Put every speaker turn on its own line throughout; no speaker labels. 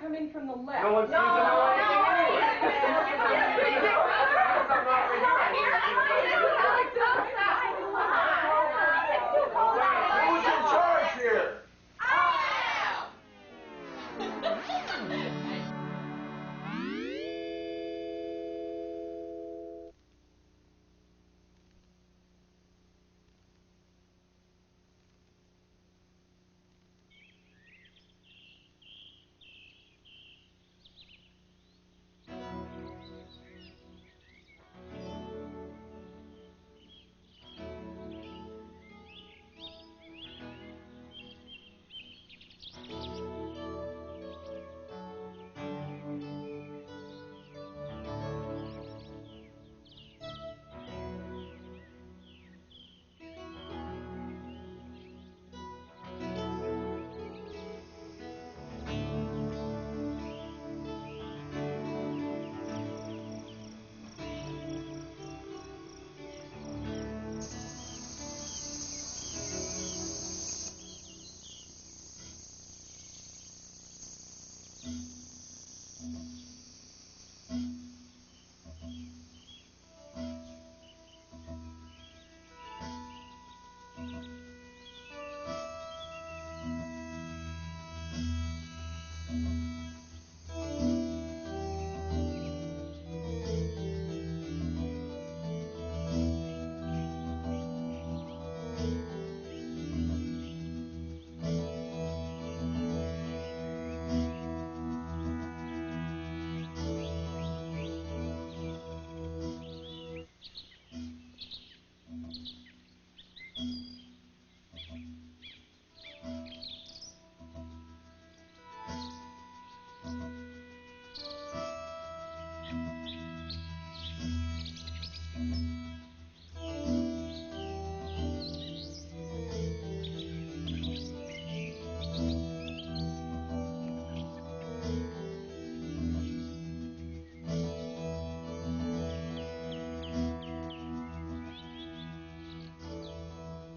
coming from the left.
No one's using no anything anyway. Who's in charge here?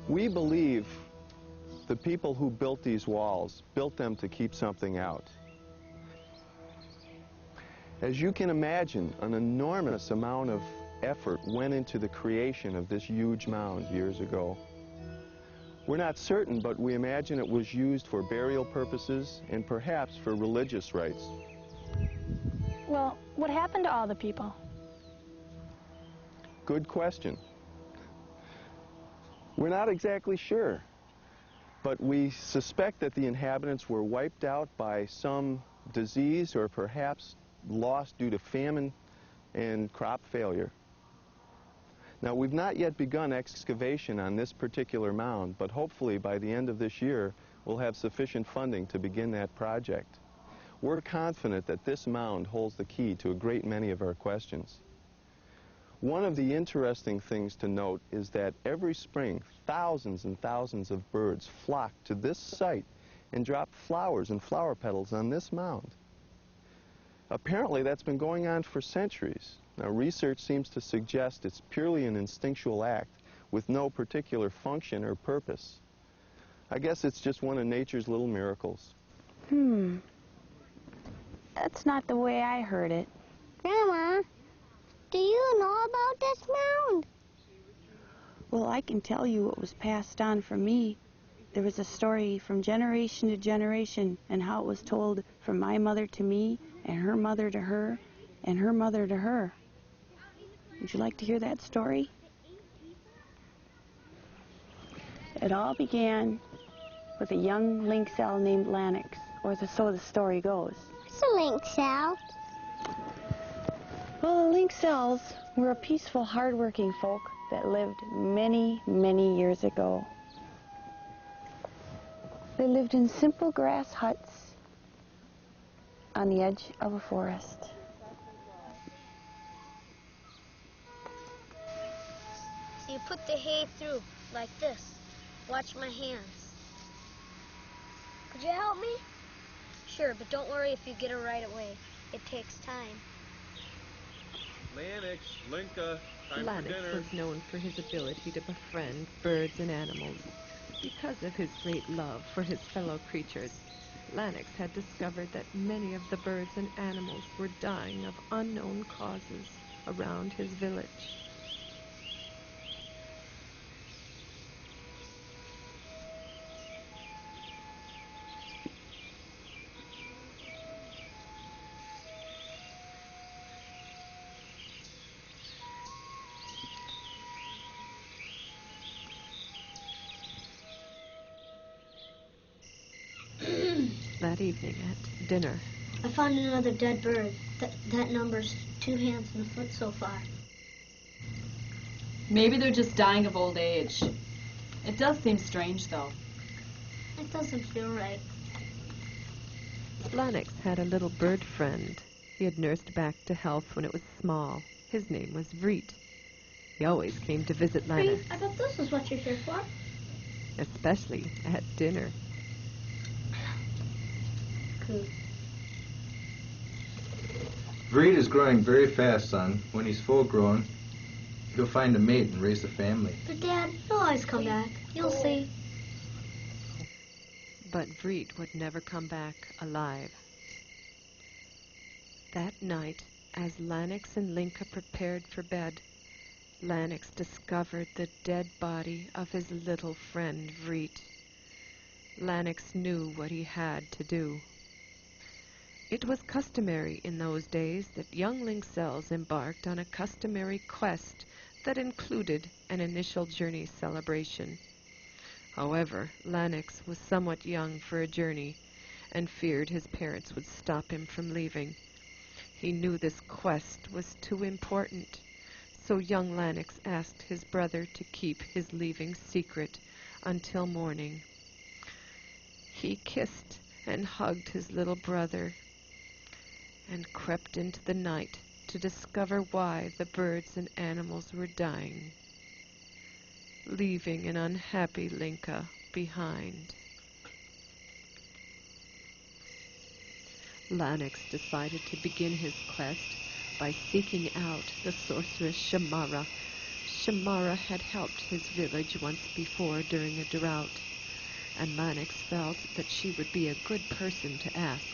We believe the people who built these walls built them to keep something out. As you can imagine, an enormous amount of effort went into the creation of this huge mound years ago. We're not certain, but we imagine it was used for burial purposes and perhaps for religious rites.
Well, what happened to all the people?
Good question. We're not exactly sure, but we suspect that the inhabitants were wiped out by some disease or perhaps lost due to famine and crop failure. Now, we've not yet begun excavation on this particular mound, but hopefully by the end of this year, we'll have sufficient funding to begin that project. We're confident that this mound holds the key to a great many of our questions. One of the interesting things to note is that every spring, thousands and thousands of birds flock to this site and drop flowers and flower petals on this mound. Apparently, that's been going on for centuries. Now, research seems to suggest it's purely an instinctual act with no particular function or purpose. I guess it's just one of nature's little miracles.
That's not the way I heard it.
Grandma, do you know about this mound?
Well, I can tell you what was passed on from me. There was a story from generation to generation, and how it was told from my mother to me, and her mother to her, and her mother to her. Would you like to hear that story? It all began with a young lynx owl named Lanix, or so the story goes.
What's a lynx owl?
Well, the lynx owls were a peaceful, hard-working folk that lived many, many years ago. They lived in simple grass huts on the edge of a forest.
So you put the hay through like this. Watch my hands. Could you help me? Sure, but don't worry if you get it right away. It takes time.
Lanix, Linka, time
Lanix
for dinner.
was known for his ability to befriend birds and animals. Because of his great love for his fellow creatures, Lennox had discovered that many of the birds and animals were dying of unknown causes around his village. That evening at dinner,
I found another dead bird. That number's 2 hands and a foot so far.
Maybe they're just dying of old age. It does seem strange, though.
It doesn't feel right.
Lennox had a little bird friend he had nursed back to health when it was small. His name was Vreet. He always came to visit Lennox,
I thought this is what you're here for.
especially at dinner.
Cool.
Vreet is growing very fast, son. When he's full grown, he'll find a mate and raise a family.
But Dad, he'll always come back. You'll see.
But Vreet would never come back alive. That night, as Lennox and Linka prepared for bed, Lennox discovered the dead body of his little friend Vreet. Lennox knew what he had to do. It was customary in those days that young Linkcells embarked on a customary quest that included an initial journey celebration. However, Lennox was somewhat young for a journey and feared his parents would stop him from leaving. He knew this quest was too important, so young Lennox asked his brother to keep his leaving secret until morning. He kissed and hugged his little brother and crept into the night to discover why the birds and animals were dying, leaving an unhappy Linka behind. Lennox decided to begin his quest by seeking out the sorceress Shamara. Shamara had helped his village once before during a drought, and Lennox felt that she would be a good person to ask.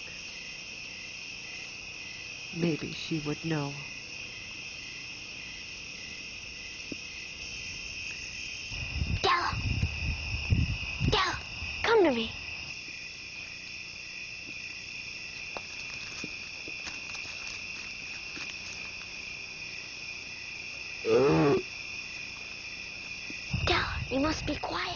Maybe she would know.
Della! Della, come to me. Della, you must be quiet.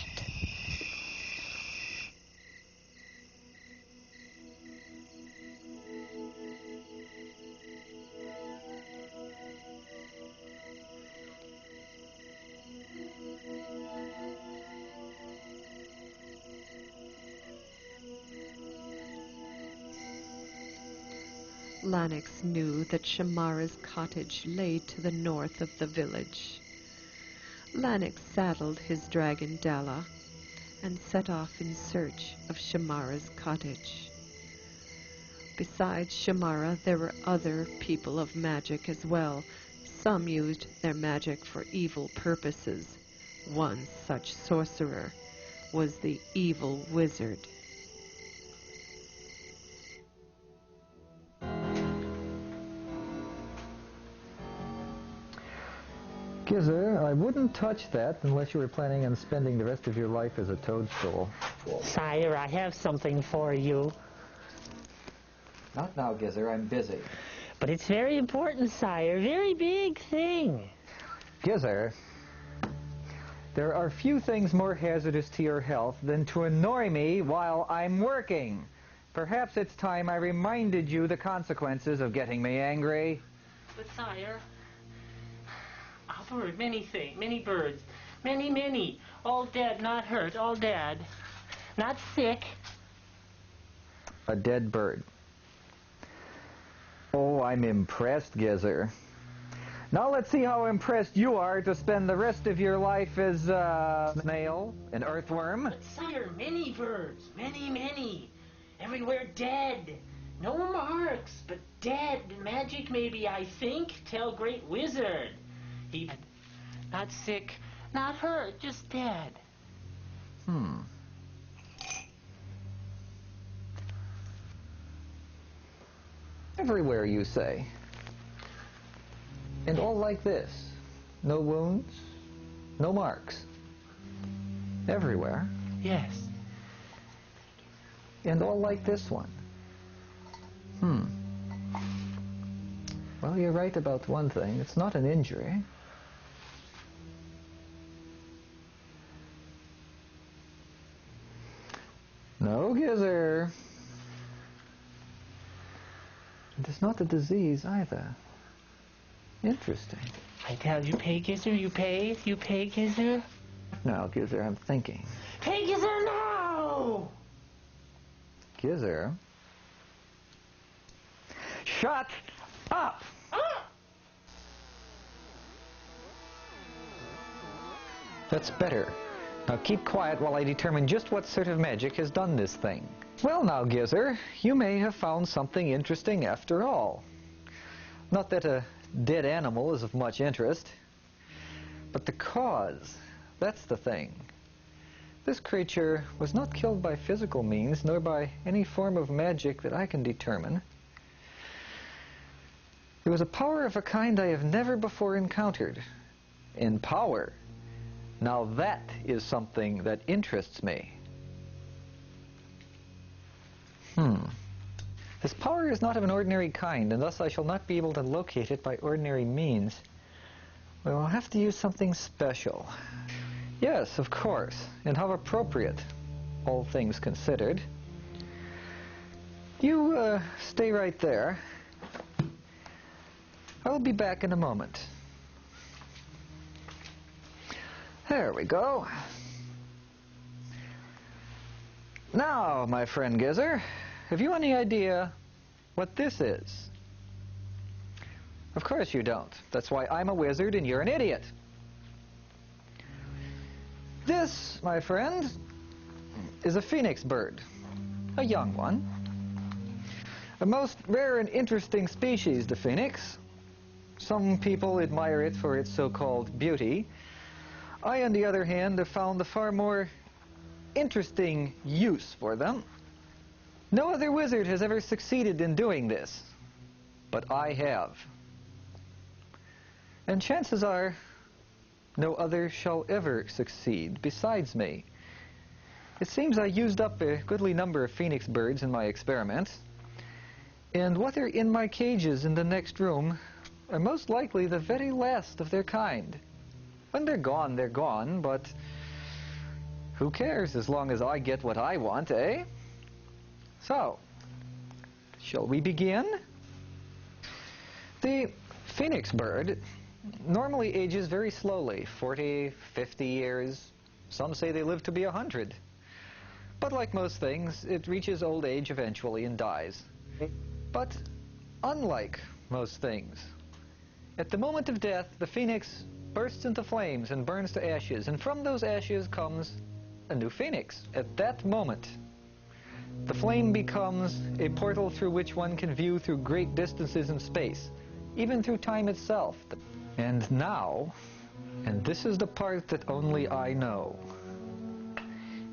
Lennox knew that Shamara's cottage lay to the north of the village. Lennox saddled his dragon Della and set off in search of Shamara's cottage. Besides Shamara, there were other people of magic as well. Some used their magic for evil purposes. One such sorcerer was the evil wizard.
Gizzer, I wouldn't touch that unless you were planning on spending the rest of your life as a toadstool.
Sire, I have something for you.
Not now, Gizzer. I'm busy.
But it's very important, sire. Very big thing.
Gizzer, there are few things more hazardous to your health than to annoy me while I'm working. Perhaps it's time I reminded you the consequences of getting me angry.
But, sire, a bird, many birds. Many. All dead, not hurt, all dead. Not sick.
A dead bird. Oh, I'm impressed, Gizzer. Now let's see how impressed you are to spend the rest of your life as a snail, an earthworm.
But, sire, many birds. Many. Everywhere dead. No marks, but dead. Magic, maybe, I think. Tell great wizard. He not sick, not hurt, just dead.
Everywhere, you say. And all like this. No wounds, no marks. Everywhere.
Yes.
And all like this one. Well, you're right about one thing. It's not an injury. No, Gizer. It's not a disease either. Interesting.
I tell you, pay, Gizer, you pay, Gizer.
Now, Gizer, I'm thinking.
Pay, Gizer, now!
Gizer? Shut up! That's better. Now keep quiet while I determine just what sort of magic has done this thing. Well now, Gizer, you may have found something interesting after all. Not that a dead animal is of much interest, but the cause, that's the thing. This creature was not killed by physical means, nor by any form of magic that I can determine. It was a power of a kind I have never before encountered. In power. Now that is something that interests me. This power is not of an ordinary kind, and thus I shall not be able to locate it by ordinary means. We will have to use something special. Yes, of course, and how appropriate, all things considered. You stay right there. I'll be back in a moment. There we go. Now, my friend Gizer, have you any idea what this is? Of course you don't. That's why I'm a wizard and you're an idiot. This, my friend, is a phoenix bird, a young one. A most rare and interesting species, the phoenix. Some people admire it for its so-called beauty. I, on the other hand, have found a far more interesting use for them. No other wizard has ever succeeded in doing this, but I have. And chances are, no other shall ever succeed besides me. It seems I used up a goodly number of phoenix birds in my experiments, and what are in my cages in the next room are most likely the very last of their kind. When they're gone, but who cares as long as I get what I want, eh? So, shall we begin? The phoenix bird normally ages very slowly, 40, 50 years. Some say they live to be 100. But like most things, it reaches old age eventually and dies. But unlike most things, at the moment of death, the phoenix bursts into flames and burns to ashes, and from those ashes comes a new phoenix. At that moment, the flame becomes a portal through which one can view through great distances in space, even through time itself. And now, and this is the part that only I know,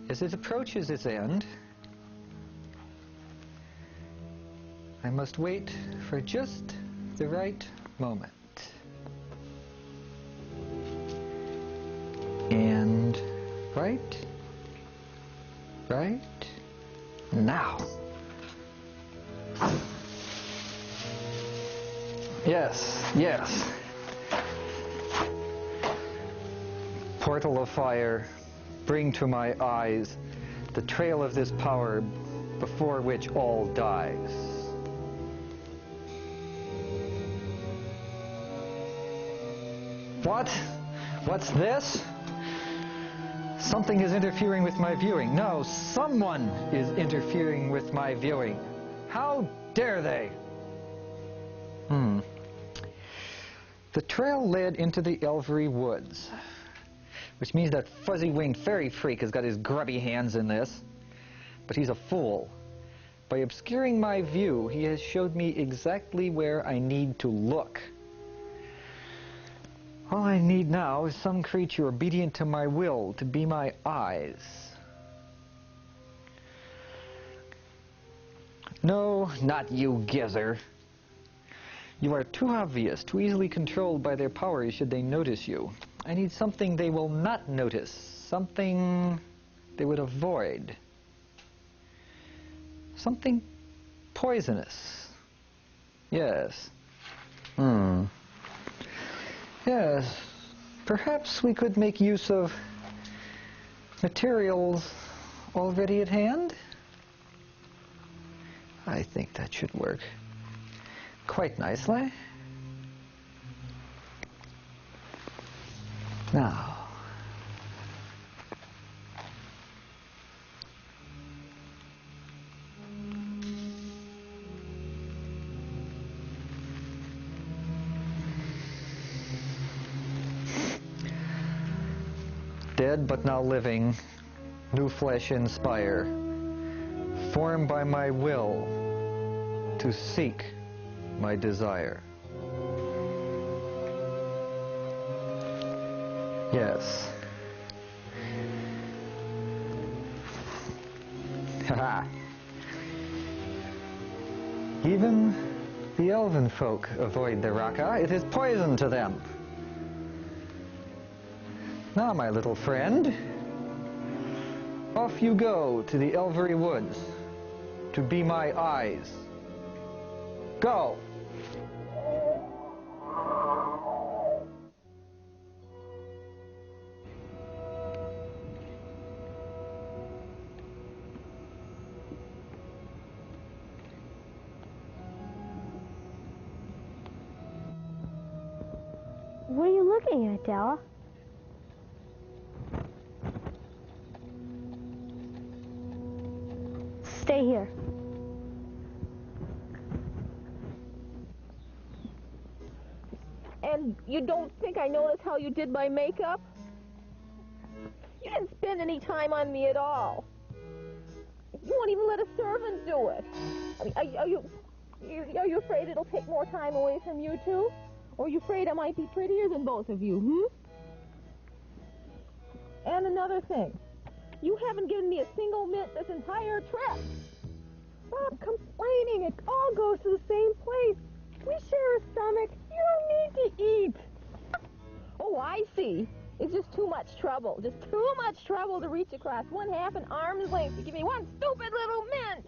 as it approaches its end, I must wait for just the right moment. And right now. Yes. Portal of fire, bring to my eyes the trail of this power before which all dies. What? What's this? Something is interfering with my viewing. No, someone is interfering with my viewing. How dare they? The trail led into the Elvery Woods, which means that fuzzy-winged fairy freak has got his grubby hands in this. But he's a fool. By obscuring my view, he has showed me exactly where I need to look. All I need now is some creature obedient to my will to be my eyes. No, not you, Gizer. You are too obvious, too easily controlled by their powers should they notice you. I need something they will not notice, something they would avoid. Something poisonous. Yes. Yes. Perhaps we could make use of materials already at hand? I think that should work quite nicely. Now, dead but now living, new flesh inspire, formed by my will to seek my desire. Yes. Haha. Even the elven folk avoid the raka. It is poison to them. Now, my little friend, off you go to the Elvery Woods to be my eyes. Go!
What are you looking at, Della? Stay here.
And you don't think I noticed how you did my makeup? You didn't spend any time on me at all. You won't even let a servant do it. I mean, are you afraid it'll take more time away from you two? Or are you afraid I might be prettier than both of you, And another thing, you haven't given me a single mint this entire trip. Stop complaining. It all goes to the same place. We share a stomach. You don't need to eat. Oh, I see. It's just too much trouble. Just too much trouble to reach across one half an arm's length to give me one stupid little mint.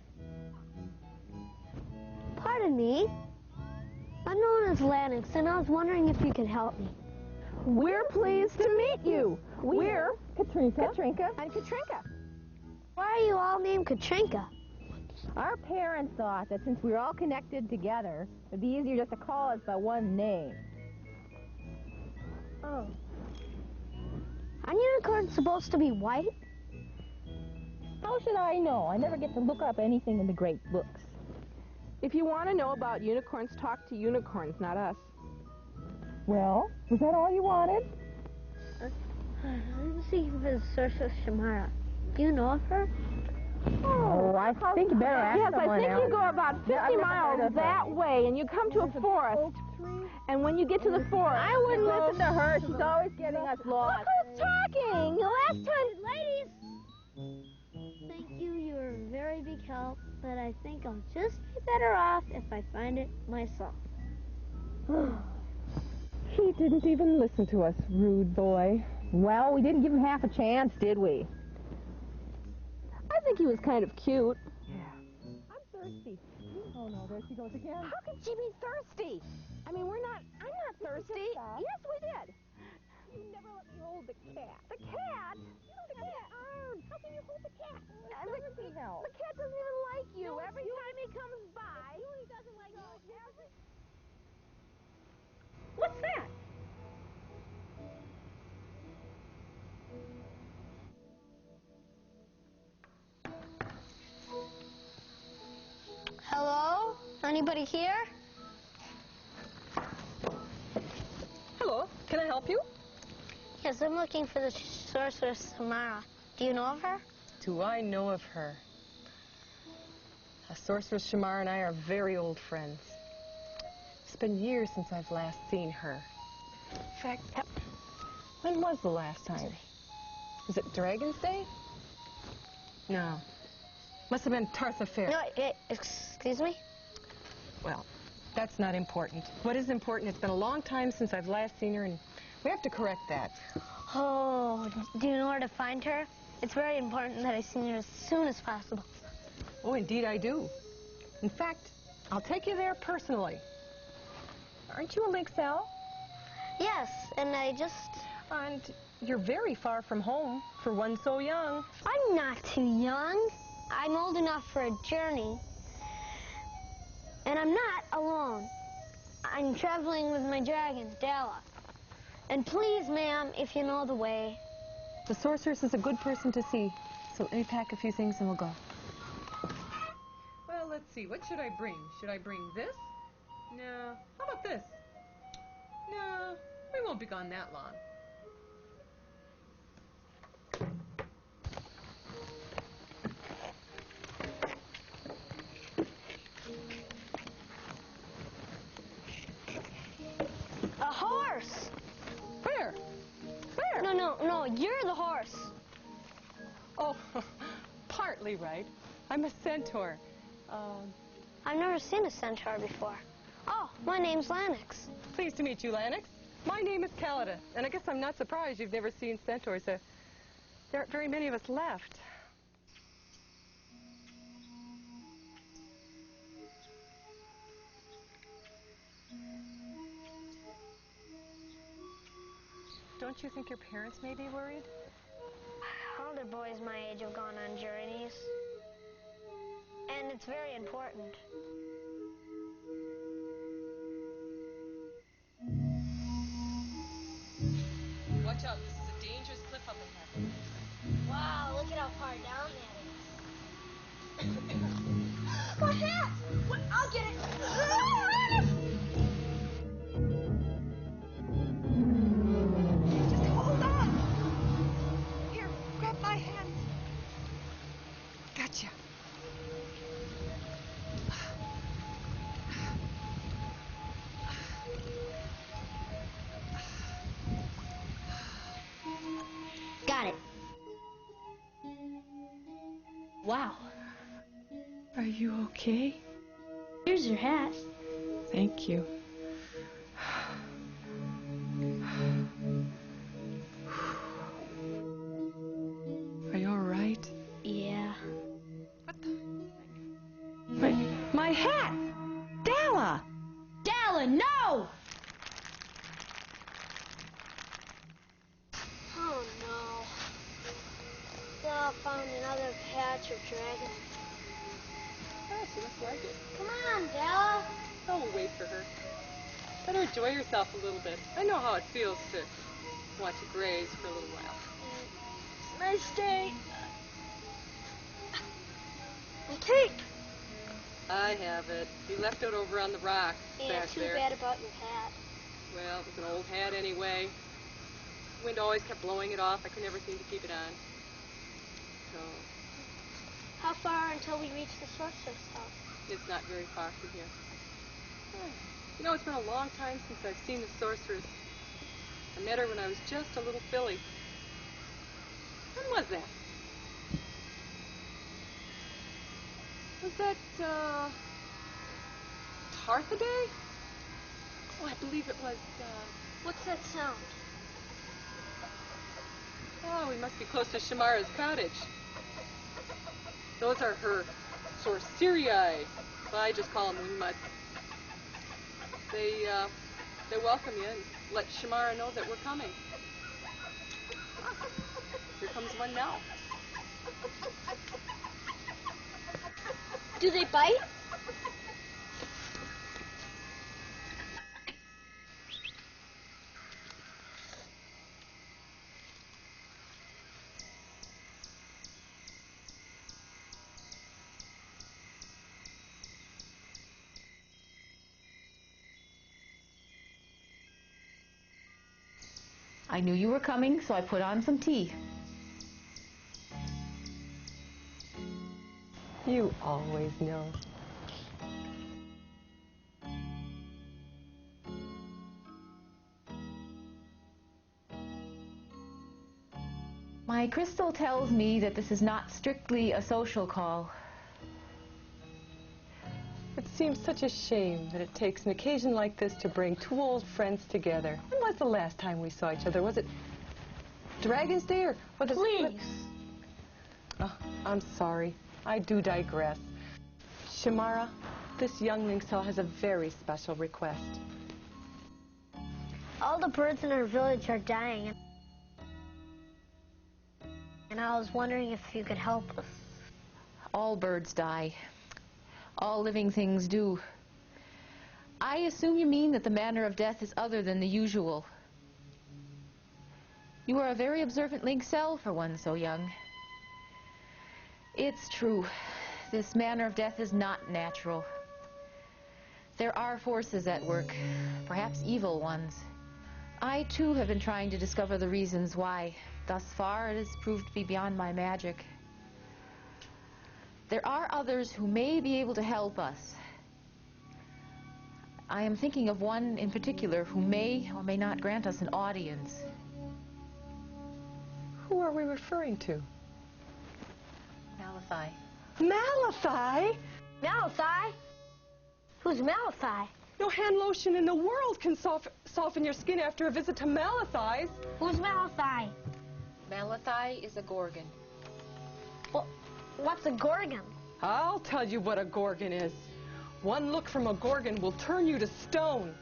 Pardon me. I'm known as Lennox, and I was wondering if you could help me.
We're pleased to meet you. We're Katrinka, and Katrinka.
Why are you all named Katrinka?
Our parents thought that since we were all connected together, it'd be easier just to call us by one name.
Oh. Aren't unicorns supposed to be white?
How should I know? I never get to look up anything in the great books.
If you want to know about unicorns, talk to unicorns, not us.
Well, was that all you wanted?
I'm seeking for the Sorceress Shamara. Do you know of her?
Oh, I think you better ask
Yes,
someone
I think
else.
you go about 50 miles that way, and you come to a forest. And when you get to the forest...
I wouldn't listen to her. She's always getting us lost.
Look who's talking! Last time...
Ladies! Thank you. You were a very big help, but I think I'll just be better off if I find it myself.
He didn't even listen to us, rude boy. Well, we didn't give him half a chance, did we?
I think he was kind of cute.
Yeah. I'm thirsty. Oh, no, there she goes again.
How could she be thirsty? I mean, I'm not thirsty. Yes, we did.
You never let me hold the cat.
The cat?
You don't have an arm. How can you hold the cat?
The cat doesn't even like you. Every time he comes by...
He doesn't like you.
What's that?
Hello? Anybody here?
Hello, can I help you?
Yes, I'm looking for the Sorceress Samara. Do you know of her?
Do I know of her? Sorceress Shamar and I are very old friends. It's been years since I've last seen her. In fact, when was the last time? Was it Dragon's Day? No. Must have been Taartha Fair.
No, excuse me?
Well, That's not important. What is important, it's been a long time since I've last seen her, and we have to correct that.
Oh, do you know where to find her? It's very important that I see her as soon as possible.
Oh, indeed I do. In fact, I'll take you there personally. Aren't you a lynx, Al?
Yes, and I just...
And you're very far from home for one so young.
I'm not too young. I'm old enough for a journey. And I'm not alone. I'm traveling with my dragon, Dala. And please, ma'am, if you know the way.
The sorceress is a good person to see. So let me pack a few things and we'll go. Well, let's see. What should I bring? Should I bring this? No. How about this? No, we won't be gone that long.
A horse!
Where? Where?
No, you're the horse.
Oh, partly right. I'm a centaur.
I've never seen a centaur before. Oh, my name's Lennox.
Pleased to meet you, Lennox. My name is Calida, and I guess I'm not surprised you've never seen centaurs. There aren't very many of us left. Don't you think your parents may be worried?
Older boys my age have gone on journeys. And it's very important.
Watch out, this is a dangerous cliff up ahead.
Wow, look at how far down that is. My hat! I'll get it.
Just hold on. Here, grab my hand.
Gotcha.
Got it.
Wow. Are you okay?
Here's your hat.
Thank you. Are you all right?
Yeah.
My hat! Dala! Dala, no!
Oh, no. Della found another patch of dragon.
Oh, she looks like it.
Come on, Della.
Oh, we'll wait for her. Better enjoy yourself a little bit. I know how it feels to watch you graze for a little while.
Nice day. My cape.
I have it. You left it over on the rock
Yeah,
back
too
there.
bad about your hat.
Well, it was an old hat anyway. The wind always kept blowing it off. I could never seem to keep it on. So,
How far until we reach the sorceress house?
it's not very far from here. You know, it's been a long time since I've seen the sorceress. I met her when I was just a little filly. When was that? Was that, Taartha Day? Oh, I believe it was,
What's that sound?
Oh, we must be close to Shamara's cottage. Those are her sorcerii. Well, I just call them wingmuts. They welcome you and let Shamara know that we're coming. Here comes one now.
Do they bite?
I knew you were coming, so I put on some tea.
You always know.
My crystal tells me that this is not strictly a social call.
It's seems such a shame that it takes an occasion like this to bring two old friends together. When was the last time we saw each other? Was it Dragon's Day or what is it?
Please.
Oh, I'm sorry. I do digress. Shamara, this young Lynxell has a very special request.
All the birds in our village are dying. And I was wondering if you could help us.
All birds die. All living things do. I assume you mean that the manner of death is other than the usual. You are a very observant Lynxell for one so young. It's true. This manner of death is not natural. There are forces at work, perhaps evil ones. I, too, have been trying to discover the reasons why. Thus far, it has proved to be beyond my magic. There are others who may be able to help us. I am thinking of one in particular who may or may not grant us an audience.
Who are we referring to?
Malachi.
Malachi?
Malachi? Who's Malachi?
No hand lotion in the world can soften your skin after a visit to Malachi's.
Who's Malachi?
Malachi is a Gorgon.
Well, what's a Gorgon?
I'll tell you what a Gorgon is. One look from a Gorgon will turn you to stone.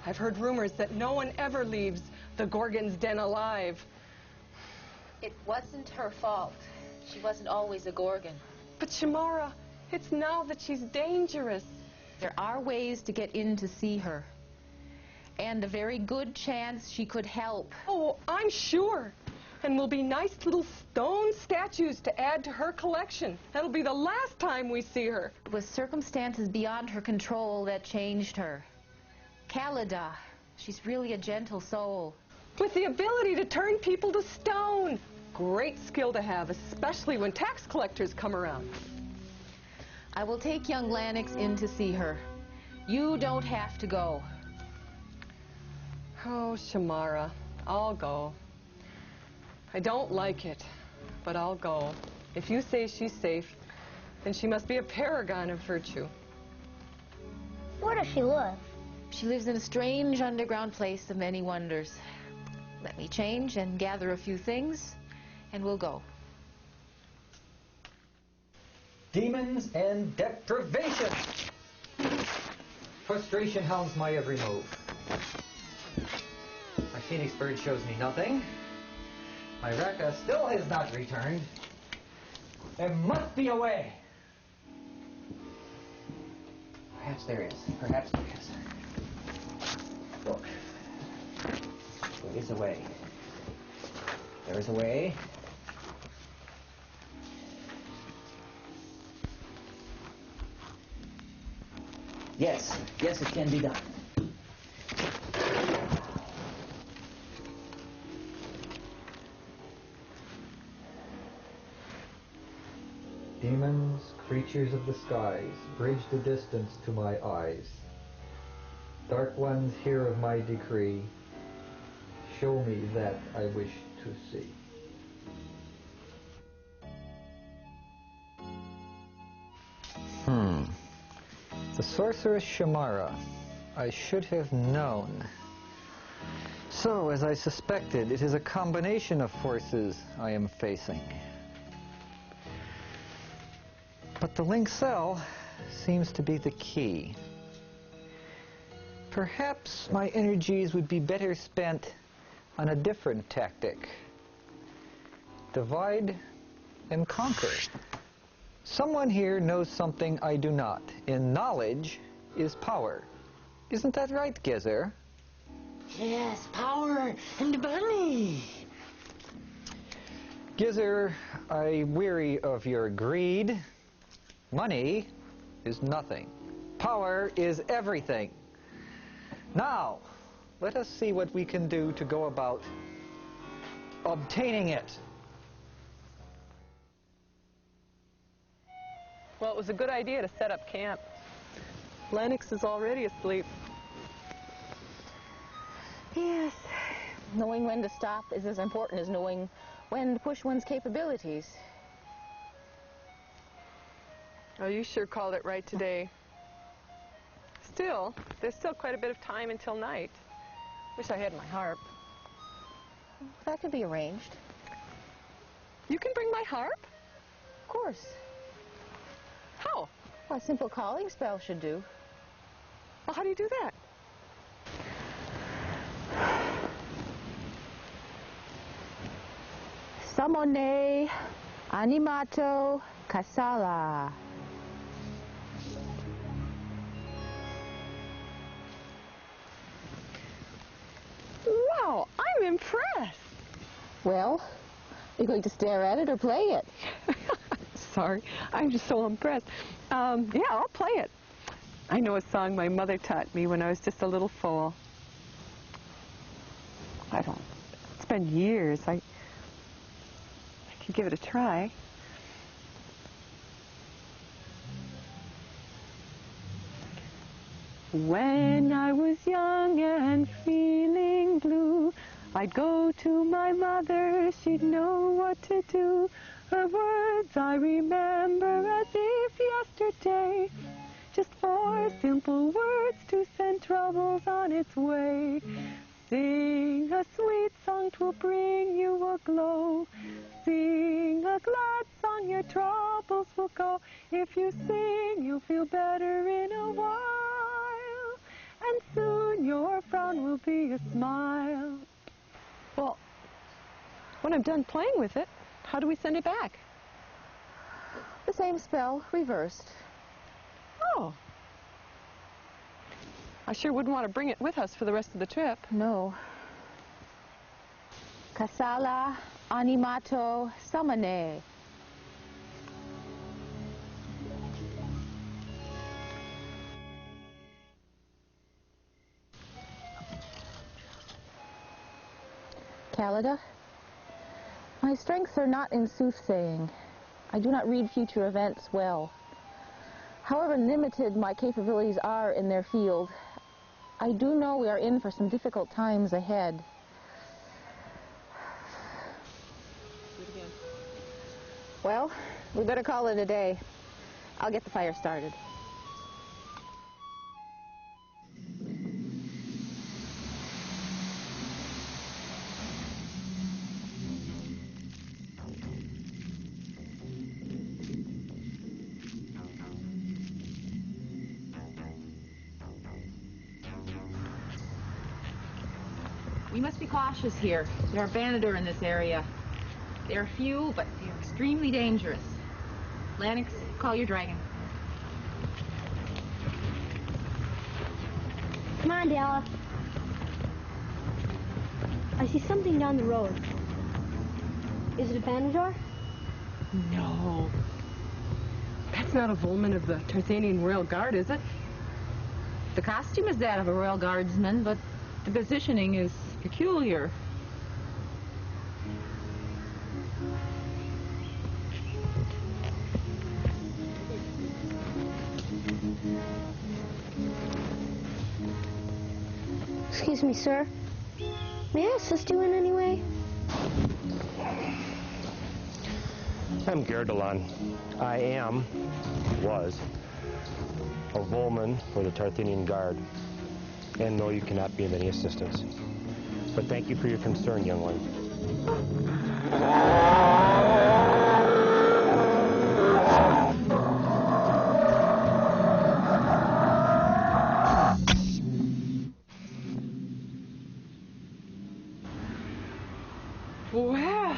I've heard rumors that no one ever leaves the Gorgon's den alive.
It wasn't her fault. She wasn't always a Gorgon.
But Shamara, it's now that she's dangerous.
There are ways to get in to see her. And a very good chance she could help.
Oh, I'm sure. And will be nice little stone statues to add to her collection. That'll be the last time we see her.
It was circumstances beyond her control that changed her. Kalida, she's really a gentle soul.
With the ability to turn people to stone. Great skill to have, especially when tax collectors come around.
I will take young Lanix in to see her. You don't have to go.
Oh, Shamara, I'll go. I don't like it, but I'll go. If you say she's safe, then she must be a paragon of virtue.
Where does she live?
She lives in a strange underground place of many wonders. Let me change and gather a few things, and we'll go.
Demons and deprivation. Frustration hounds my every move. My phoenix bird shows me nothing. My Raka still has not returned. There must be a way. Perhaps there is. Perhaps there is. Look. There is a way. There is a way. Yes. Yes, it can be done. Demons, creatures of the skies, bridge the distance to my eyes. Dark ones, hear of my decree. Show me that I wish to see. The sorceress Shamara. I should have known. So, as I suspected, it is a combination of forces I am facing. But the Lynxell seems to be the key. Perhaps my energies would be better spent on a different tactic. Divide and conquer. Someone here knows something I do not, and knowledge is power. Isn't that right, Gezer?
Yes, power and money.
Gezer, I weary of your greed. Money is nothing. Power is everything. Now, let us see what we can do to go about obtaining it.
Well, it was a good idea to set up camp. Lennox is already asleep.
Yes. Knowing when to stop is as important as knowing when to push one's capabilities.
Oh, you sure called it right today. Still, there's still quite a bit of time until night. Wish I had my harp.
That could be arranged.
You can bring my harp?
Of course.
How?
Well, a simple calling spell should do.
Well, how do you do that?
Samone animato kasala.
Wow, I'm impressed.
Well, you're going to stare at it or play it?
Sorry, I'm just so impressed. Yeah, I'll play it. I know a song my mother taught me when I was just a little foal. It's been years. I could give it a try. When I was young and feeling blue, I'd go to my mother, she'd know what to do. Her words I remember as if yesterday, just 4 simple words to send troubles on its way. Sing a sweet song, 'twill bring you a glow. Sing a glad song, your troubles will go. If you sing, you'll feel better in a while, and soon your frown will be a smile. Well, when I'm done playing with it, how do we send it back?
The same spell, reversed.
Oh. I sure wouldn't want to bring it with us for the rest of the trip.
No. Kasala animato samane. Callida, my strengths are not in soothsaying. I do not read future events well. However limited my capabilities are in their field, I do know we are in for some difficult times ahead. Well, we better call it a day. I'll get the fire started. We must be cautious here. There are banditer in this area. They are few, but they are extremely dangerous. Lennox, call your dragon.
Come on, Della. I see something down the road. Is it a banditer?
No. That's not a Volman of the Taarthanian Royal Guard, is it?
The costume is that of a royal guardsman, but the positioning is peculiar.
Excuse me, sir. May I assist you in any way?
I'm Gerdalan. I was, a Volman for the Taarthanian Guard, and no, you cannot be of any assistance. But thank you for your concern, young one.
Well,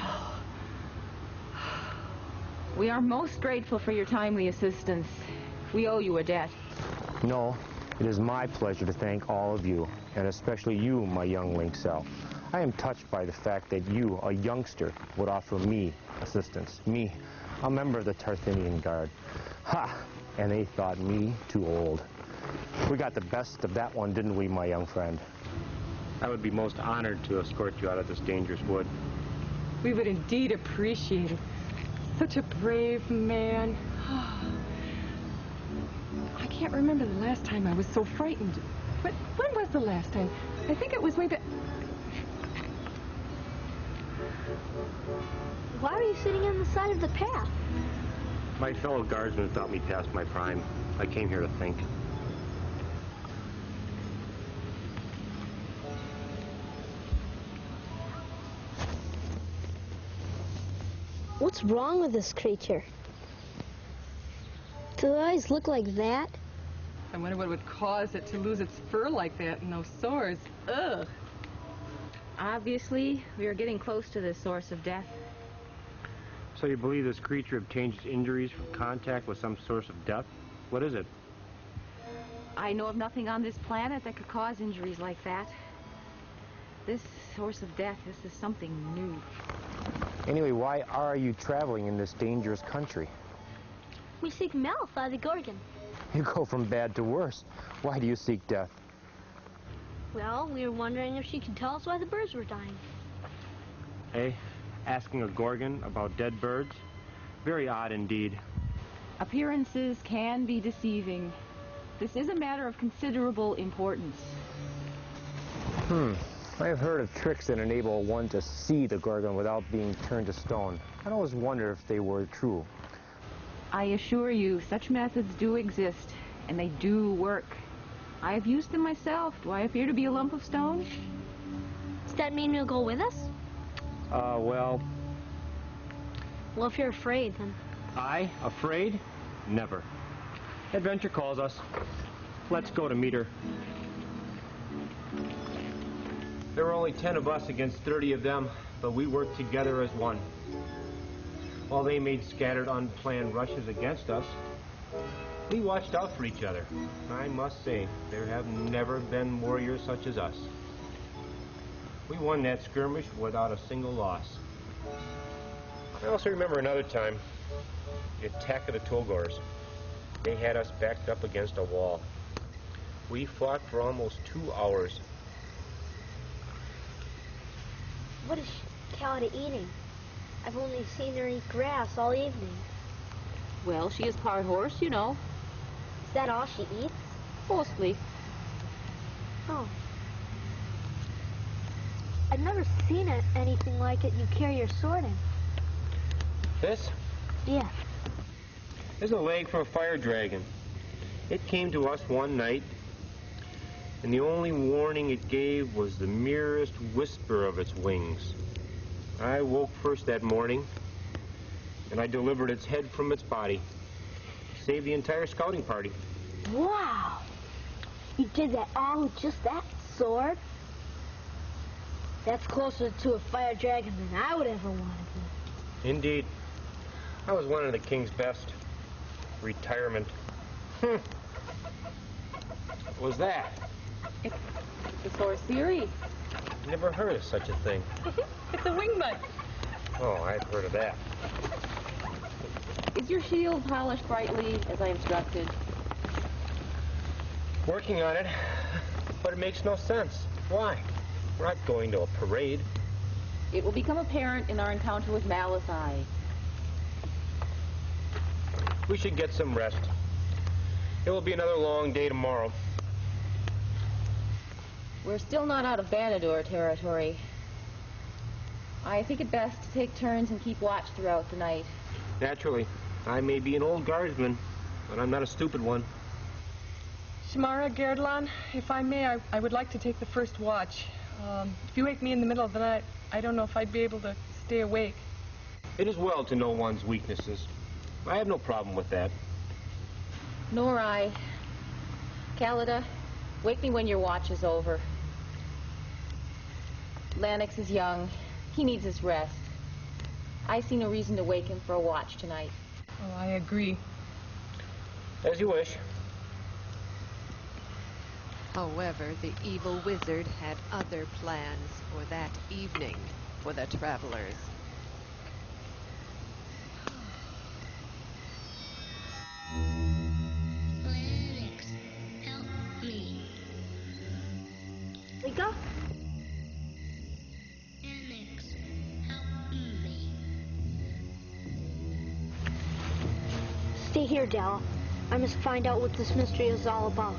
we are most grateful for your timely assistance. We owe you a debt.
No, it is my pleasure to thank all of you, and especially you, my young link self. I am touched by the fact that you, a youngster, would offer me assistance. Me, a member of the Taarthanian Guard. Ha! And they thought me too old. We got the best of that one, didn't we, my young friend? I would be most honored to escort you out of this dangerous wood.
We would indeed appreciate it. Such a brave man. I can't remember the last time I was so frightened. But when was the last time? I think it was way back.
Why are you sitting on the side of the path?
My fellow guardsmen thought me past my prime. I came here to think.
What's wrong with this creature? Do the eyes look like that?
I wonder what would cause it to lose its fur like that and those sores. Ugh.
Obviously, we are getting close to the source of death.
So you believe this creature obtains its injuries from contact with some source of death? What is it?
I know of nothing on this planet that could cause injuries like that. This source of death, this is something new.
Anyway, why are you traveling in this dangerous country?
We seek Malify the Gorgon.
You go from bad to worse. Why do you seek death?
Well, we were wondering if she could tell us why the birds were dying.
Eh? Asking a Gorgon about dead birds? Very odd indeed.
Appearances can be deceiving. This is a matter of considerable importance.
I have heard of tricks that enable one to see the Gorgon without being turned to stone. I always wonder if they were true.
I assure you, such methods do exist, and they do work. I have used them myself. Do I appear to be a lump of stone?
Does that mean you'll go with us?
Well...
Well, if you're afraid, then...
I? Afraid? Never. Adventure calls us. Let's go to meet her. There were only 10 of us against 30 of them, but we worked together as one. While they made scattered, unplanned rushes against us, we watched out for each other. I must say, there have never been warriors such as us. We won that skirmish without a single loss. I also remember another time, the attack of the Tolgors. They had us backed up against a wall. We fought for almost 2 hours.
What is Callida eating? I've only seen her eat grass all evening.
Well, she is part horse, you know.
Is that all she eats?
Mostly.
Oh. I've never seen anything like it you carry your sword in.
This?
Yeah.
This is a leg from a fire dragon. It came to us one night, and the only warning it gave was the merest whisper of its wings. I woke first that morning, and I delivered its head from its body. Saved the entire scouting party.
Wow! You did that all with just that sword? That's closer to a fire dragon than I would ever want to be.
Indeed. I was one of the king's best. Retirement. What was that?
It's the source theory.
Never heard of such a thing.
It's a wingbutt.
Oh, I've heard of that.
Is your shield polished brightly, as I instructed?
Working on it, but it makes no sense. Why? We're not going to a parade.
It will become apparent in our encounter with Malify.
We should get some rest. It will be another long day tomorrow.
We're still not out of Banador territory. I think it best to take turns and keep watch throughout the night.
Naturally. I may be an old guardsman, but I'm not a stupid one.
Shamara, Gerdlan, if I may, I would like to take the first watch. If you wake me in the middle of the night, I don't know if I'd be able to stay awake.
It is well to know one's weaknesses. I have no problem with that.
Nor I. Callida, wake me when your watch is over. Lanix is young. He needs his rest. I see no reason to wake him for a watch tonight.
Oh, I agree.
As you wish.
However, the evil wizard had other plans for that evening for the travelers.
Lanix, help me. Wake up. Lanix, help me. Stay here, Della. I must find out what this mystery is all about.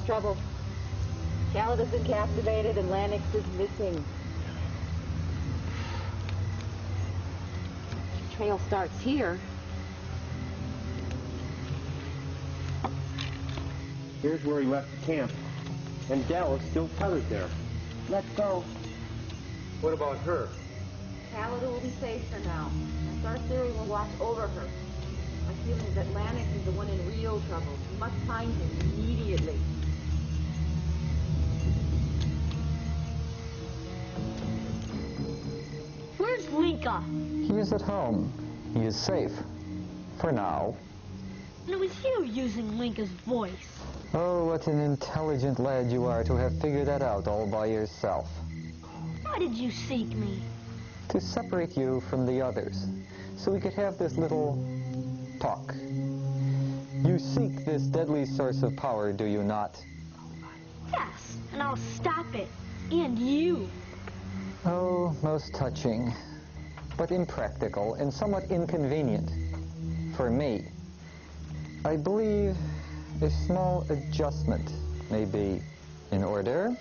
trouble. Callada's been captivated and Lanix is missing. The trail starts here.
Here's where he left the camp. And Dell is still tethered there.
Let's go.
What about her?
Callada will be safe for now. Our theory will watch over her. My feeling is that Lanix is the one in real trouble. We must find him immediately.
Where's Linka?
He is at home. He is safe. For now.
And it was you using Linka's voice.
Oh, what an intelligent lad you are to have figured that out all by yourself.
Why did you seek me?
To separate you from the others, so we could have this little talk. You seek this deadly source of power, do you not?
Yes, and I'll stop it. And you.
Oh, most touching, but impractical and somewhat inconvenient for me. I believe a small adjustment may be in order.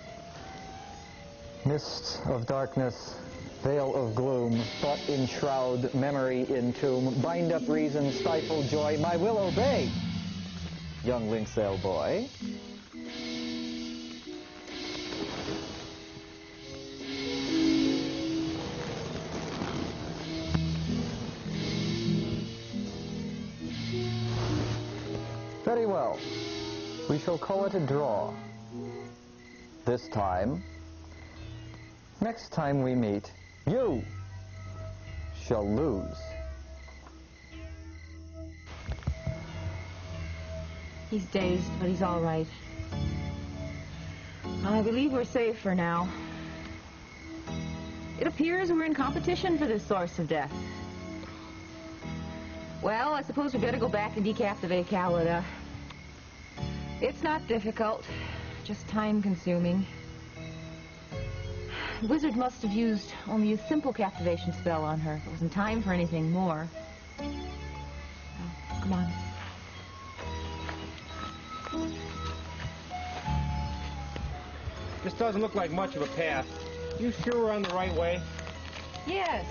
Mist of darkness, veil of gloom, thought enshroud, memory entomb, bind up reason, stifle joy, my will obey, young Linksail boy. Very well. We shall call it a draw. This time. Next time we meet, you shall lose.
He's dazed, but he's all right. I believe we're safe for now. It appears we're in competition for this source of death. Well, I suppose we better go back and decapitate Callada. It's not difficult, just time-consuming. The wizard must have used only a simple captivation spell on her. It wasn't time for anything more. Oh, come on.
This doesn't look like much of a path. You sure we're on the right way?
Yes.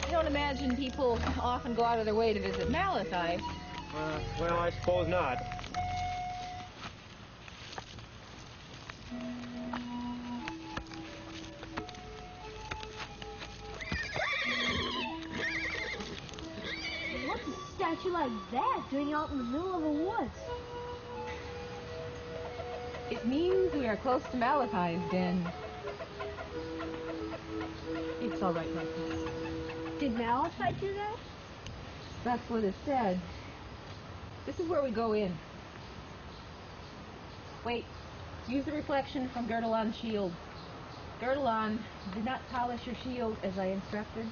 I don't imagine people often go out of their way to visit Malachi.
Well, I suppose not.
What's a statue like that doing out in the middle of the woods?
It means we are close to Malachi's den.
It's all right, Malachi.
Did Malachi do that?
That's what it said. This is where we go in. Wait. Use the reflection from Gerdelan's shield. Gerdelan, did not polish your shield as I instructed.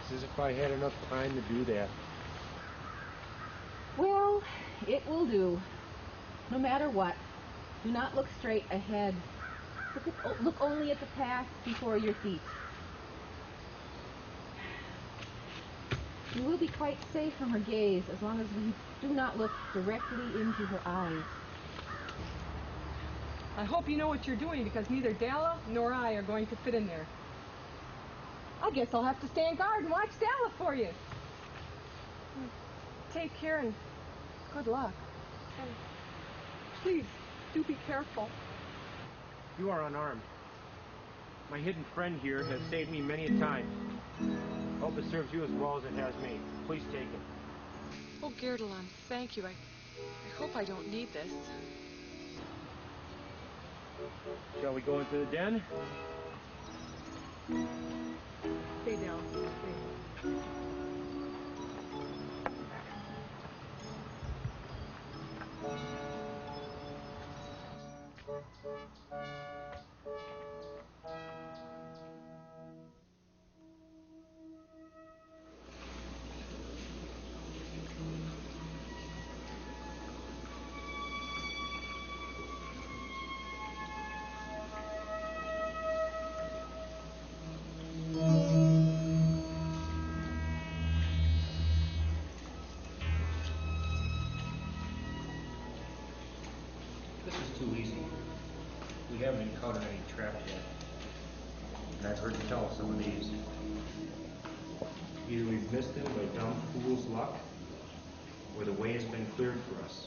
It's as if I had enough time to do that.
Well, it will do. No matter what. Do not look straight ahead. Look only at the path before your feet. You will be quite safe from her gaze as long as we do not look directly into her eyes.
I hope you know what you're doing, because neither Dalla nor I are going to fit in there. I guess I'll have to stand guard and watch Dalla for you. Take care and good luck. And please, do be careful.
You are unarmed. My hidden friend here has saved me many a time. Hope it serves you as well as it has me. Please take it.
Oh, Gerdelan, thank you. I hope I don't need this.
Shall we go into the den?
Stay down. Stay.
we haven't encountered any traps yet. And I've heard tell of some of these. Either we've missed them by dumb fool's luck, or the way has been cleared for us.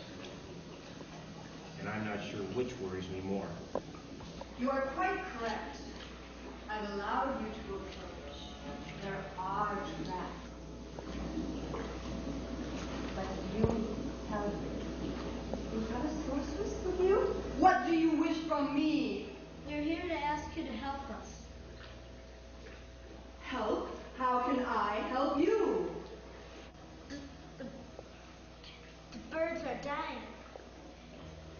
And I'm not sure which worries me more.
You are quite correct. I've allowed you to approach. There are traps. But you have a sorceress with you? What do you wish from me?
We're here to ask you to help us.
Help? How can I help you?
The birds are dying.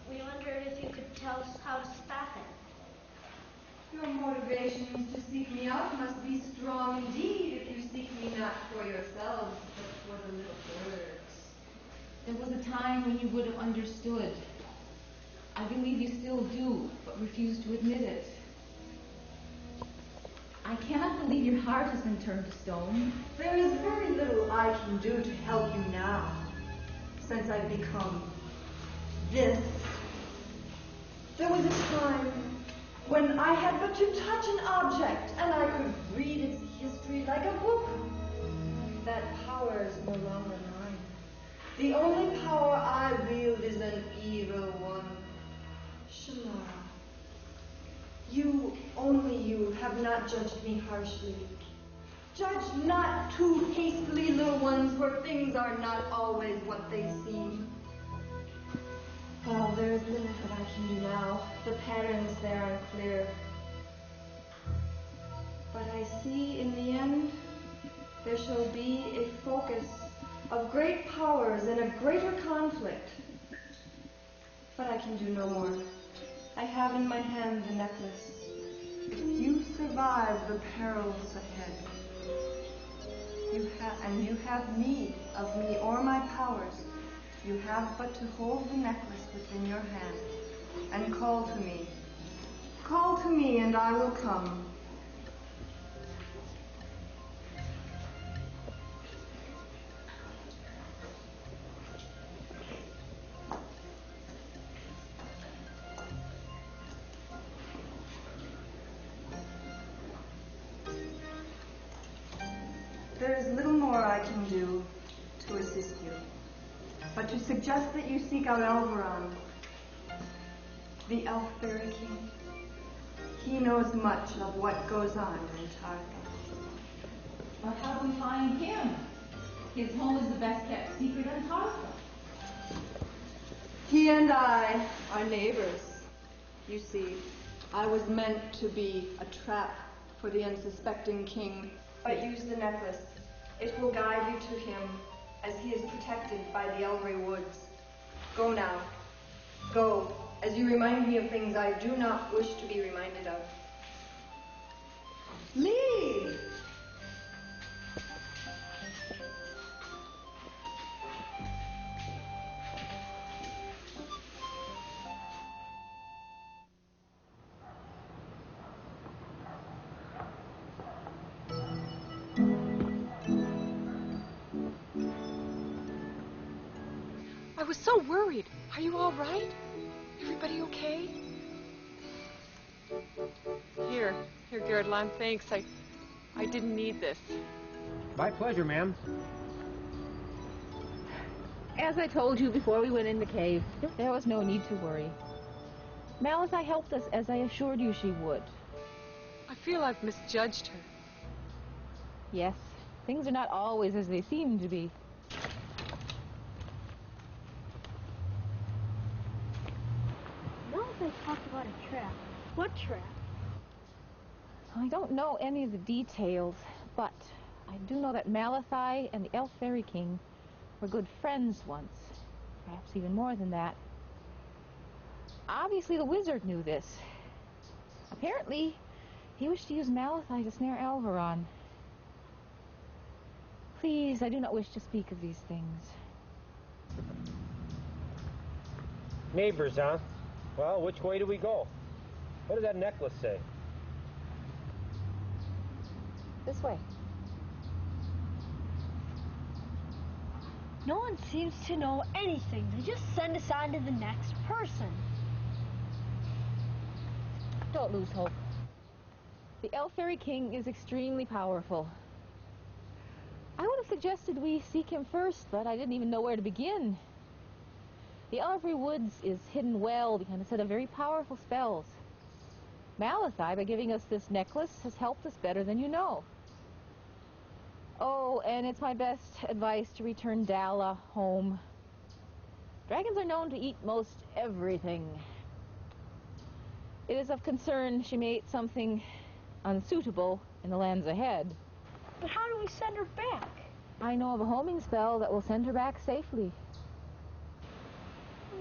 We wondered if you could tell us how to stop it.
Your motivations to seek me out must be strong indeed if you seek me not for yourselves, but for the little birds.
There was a time when you would have understood. I believe you still do, but refuse to admit it. I cannot believe your heart has been turned to stone.
There is very little I can do to help you now, since I've become this. There was a time when I had but to touch an object and I could read its history like a book. That power is no longer mine. The only power I wield is an evil one. Shamara, you, only you, have not judged me harshly. Judge not too hastily, little ones, for things are not always what they seem. Oh, there is little that I can do now. The patterns there are clear. But I see in the end there shall be a focus of great powers in a greater conflict. But I can do no more. I have in my hand the necklace. If you survive the perils ahead, you have need of me or my powers, you have but to hold the necklace within your hand and call to me. Call to me and I will come. There is little more I can do to assist you, but to suggest that you seek out Elveron, the elf fairy king. He knows much of what goes on in Taartha.
But how do we find him? His home is the best kept secret in Taartha.
He and I are neighbors. You see, I was meant to be a trap for the unsuspecting king. But use the necklace. It will guide you to him, as he is protected by the Elvery woods. Go now. Go, as you remind me of things I do not wish to be reminded of. Leave!
I was so worried. Are you all right? Everybody okay? Here, Gerdlan, thanks. I didn't need this.
My pleasure, ma'am.
As I told you before we went in the cave, there was no need to worry. Malachi helped us as I assured you she would.
I feel I've misjudged her.
Yes, things are not always as they seem to be.
Malachi talked about a trap. What trap?
I don't know any of the details, but I do know that Malachi and the Elf Fairy King were good friends once. Perhaps even more than that. Obviously the wizard knew this. Apparently, he wished to use Malachi to snare Elveron. Please, I do not wish to speak of these things.
Neighbors, huh? Well, which way do we go? What does that necklace say?
This way.
No one seems to know anything. They just send us on to the next person.
Don't lose hope. The Elf Fairy King is extremely powerful. I would have suggested we seek him first, but I didn't even know where to begin. The Elvery Woods is hidden well behind a set of very powerful spells. Malachi, by giving us this necklace, has helped us better than you know. Oh, and it's my best advice to return Dalla home. Dragons are known to eat most everything. It is of concern she may eat something unsuitable in the lands ahead.
But how do we send her back?
I know of a homing spell that will send her back safely.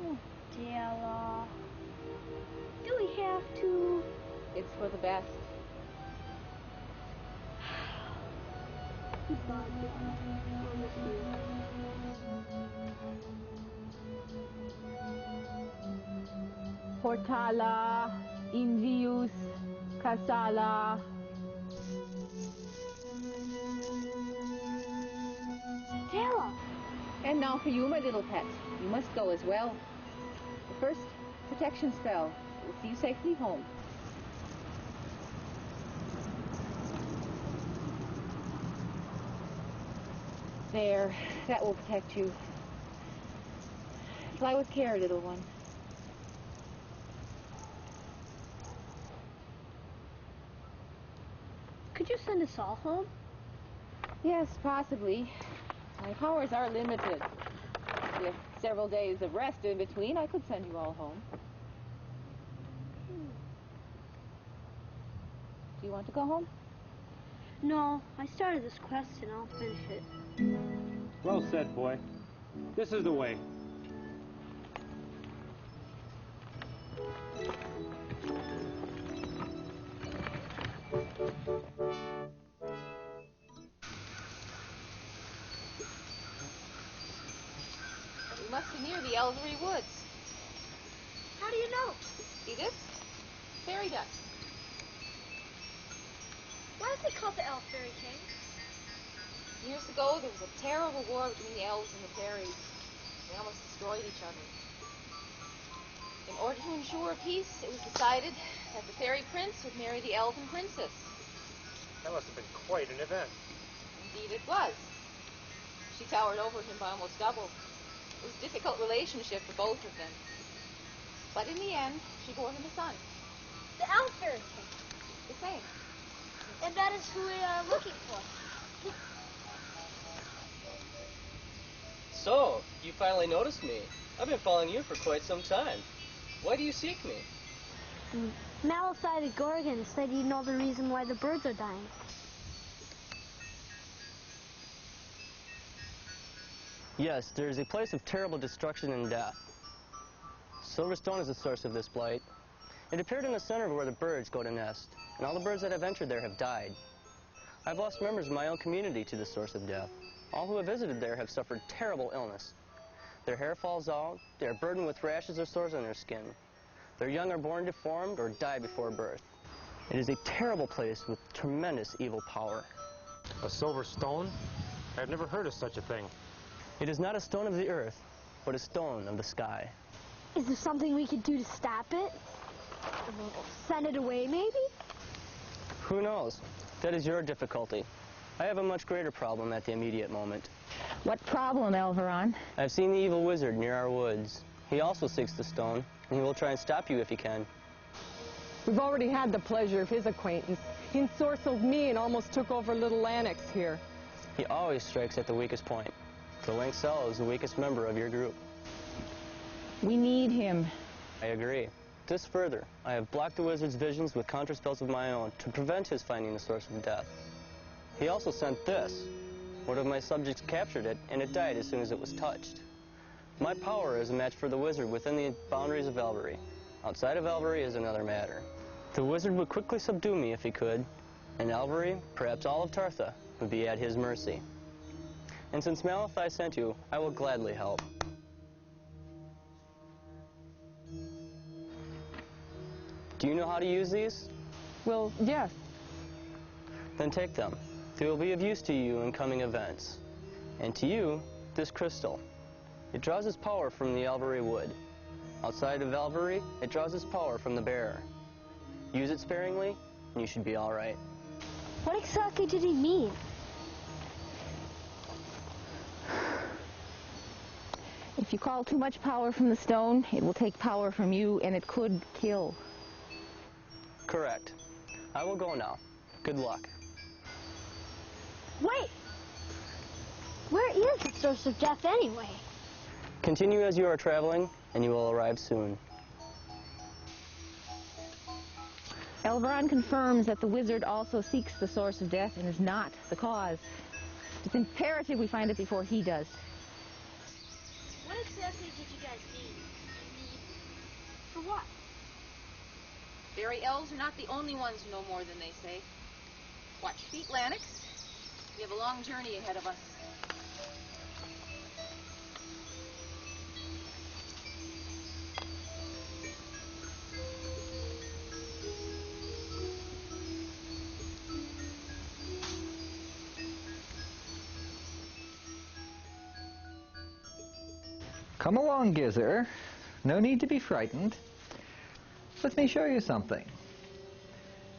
Oh, Dalla. Do we have to?
It's for the best.
Goodbye, Dalla. I miss you.
Portala, Invius, Casala.
Dalla!
And now for you, my little pet. You must go as well. The first protection spell will see you safely home. There, that will protect you. Fly with care, little one.
Could you send us all home?
Yes, possibly. My powers are limited. With several days of rest in between, I could send you all home. Do you want to go home?
No, I started this quest and I'll finish it.
Well said, boy. This is the way.
We must be near the Elvery Woods.
How do you know?
See this? Fairy duck.
Why is it called the Elf Fairy King?
Years ago, there was a terrible war between the elves and the fairies. They almost destroyed each other. In order to ensure peace, it was decided that the fairy prince would marry the elven princess.
That must have been quite an event.
Indeed it was. She towered over him by almost double. It was a difficult relationship for both of them. But in the end, she bore him a son.
The Elf Fairy King.
The same.
And that is who we are looking for.
So, you finally noticed me. I've been following you for quite some time. Why do you seek me?
Malachi the Gorgon said you know the reason why the birds are dying.
Yes, there is a place of terrible destruction and death. Silverstone is the source of this blight. It appeared in the center where the birds go to nest, and all the birds that have entered there have died. I've lost members of my own community to the source of death. All who have visited there have suffered terrible illness. Their hair falls out, they are burdened with rashes or sores on their skin. Their young are born deformed or die before birth. It is a terrible place with tremendous evil power.
A silver stone? I've never heard of such a thing.
It is not a stone of the earth, but a stone of the sky.
Is there something we could do to stop it? Send it away, maybe?
Who knows? That is your difficulty. I have a much greater problem at the immediate moment.
What problem, Elveron?
I've seen the evil wizard near our woods. He also seeks the stone, and he will try and stop you if he can.
We've already had the pleasure of his acquaintance. He ensorcelled me and almost took over little Lanix here.
He always strikes at the weakest point. The Lynx Cell is the weakest member of your group.
We need him.
I agree. This further, I have blocked the wizard's visions with counterspells of my own to prevent his finding the source of death. He also sent this. One of my subjects captured it, and it died as soon as it was touched. My power is a match for the wizard within the boundaries of Elvery. Outside of Elvery is another matter. The wizard would quickly subdue me if he could, and Elvery, perhaps all of Taartha, would be at his mercy. And since Malachi sent you, I will gladly help. Do you know how to use these?
Well, yes.
Then take them. They will be of use to you in coming events. And to you, this crystal. It draws its power from the Elvery wood. Outside of Elvery, it draws its power from the bearer. Use it sparingly, and you should be all right.
What exactly did he mean?
If you call too much power from the stone, it will take power from you, and it could kill.
Correct. I will go now. Good luck.
Wait! Where is the source of death anyway?
Continue as you are traveling, and you will arrive soon.
Elveron confirms that the wizard also seeks the source of death and is not the cause. It's imperative we find it before he does.
What exactly did you guys need? For what?
Fairy elves are not the only ones who know more than they say. Watch your feet, Lanix. We have a long journey ahead of us.
Come along, Gizer. No need to be frightened. Let me show you something.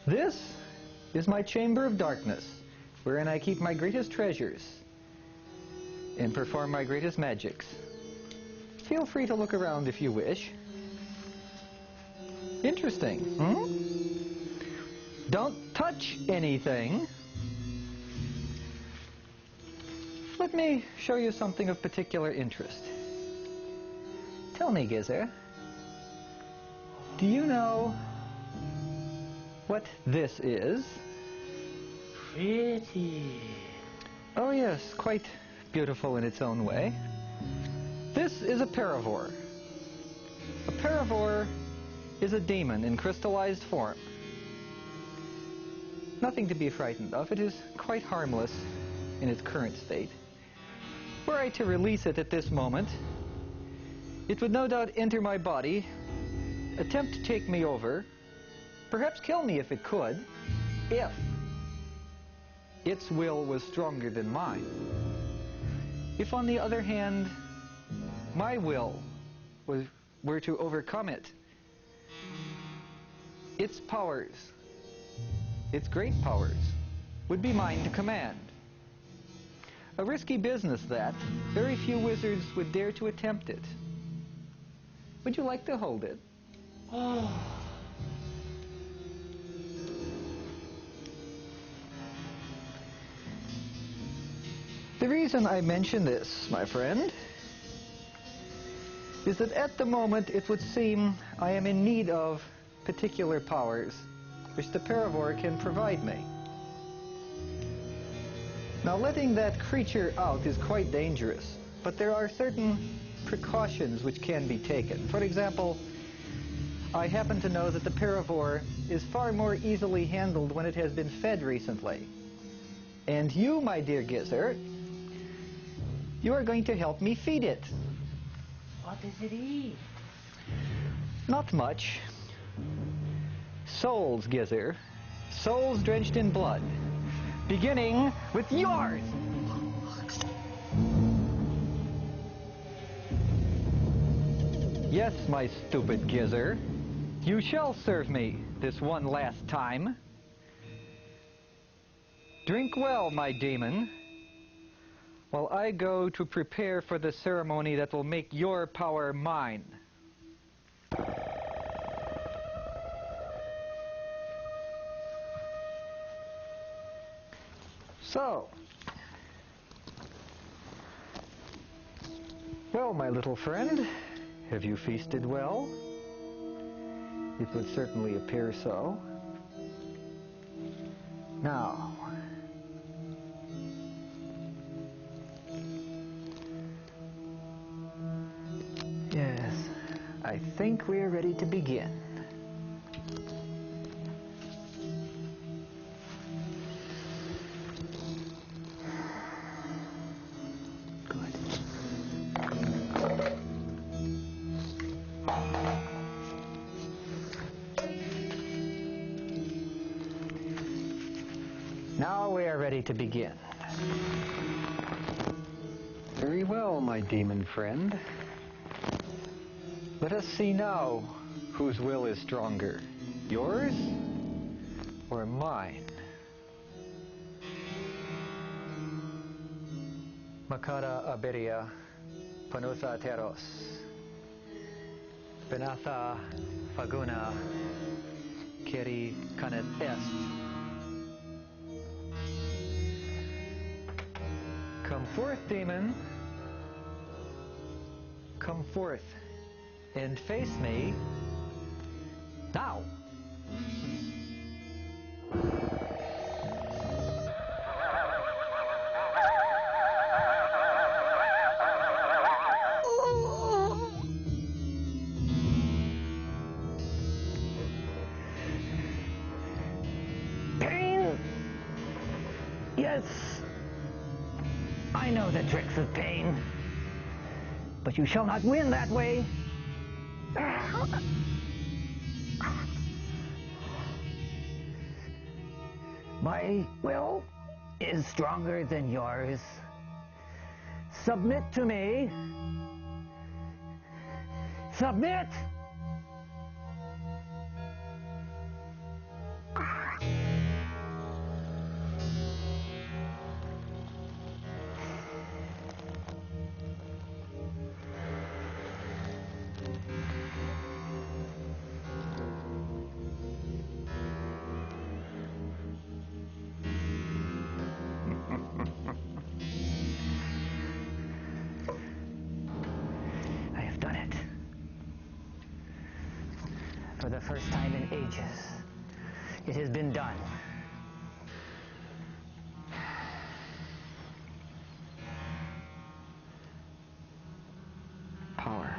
This is my chamber of darkness, wherein I keep my greatest treasures and perform my greatest magics. Feel free to look around if you wish. Interesting, hmm? Don't touch anything. Let me show you something of particular interest. Tell me, Gizer, do you know what this is?
Pretty.
Oh yes, quite beautiful in its own way. This is a paravore. A paravore is a demon in crystallized form. Nothing to be frightened of. It is quite harmless in its current state. Were I to release it at this moment, it would no doubt enter my body, attempt to take me over, perhaps kill me if it could, if its will was stronger than mine. If, on the other hand, my will were to overcome it, its powers, its great powers, would be mine to command. A risky business that. Very few wizards would dare to attempt it. Would you like to hold it?
Oh.
The reason I mention this, my friend, is that at the moment it would seem I am in need of particular powers which the paravore can provide me. Now, letting that creature out is quite dangerous, but there are certain precautions which can be taken. For example, I happen to know that the paravore is far more easily handled when it has been fed recently. And you, my dear Gizer, you are going to help me feed it.
What does it eat?
Not much. Souls, Gizer. Souls drenched in blood. Beginning with yours! Yes, my stupid Gizer. You shall serve me this one last time. Drink well, my demon, while I go to prepare for the ceremony that will make your power mine. So, well, my little friend, have you feasted well? It would certainly appear so. Now, yes, I think we are ready to begin. Now we are ready to begin. Very well, my demon friend. Let us see now whose will is stronger, Yours or mine? Makara aberia panutha teros. Benatha faguna kiri kanet est. Come forth, demon. Come forth and face me now.
Pain? Yes. I know the tricks of pain. But you shall not win that way. My will is stronger than yours. Submit to me. Submit! I have done it. For the first time in ages, it has been done.
Power.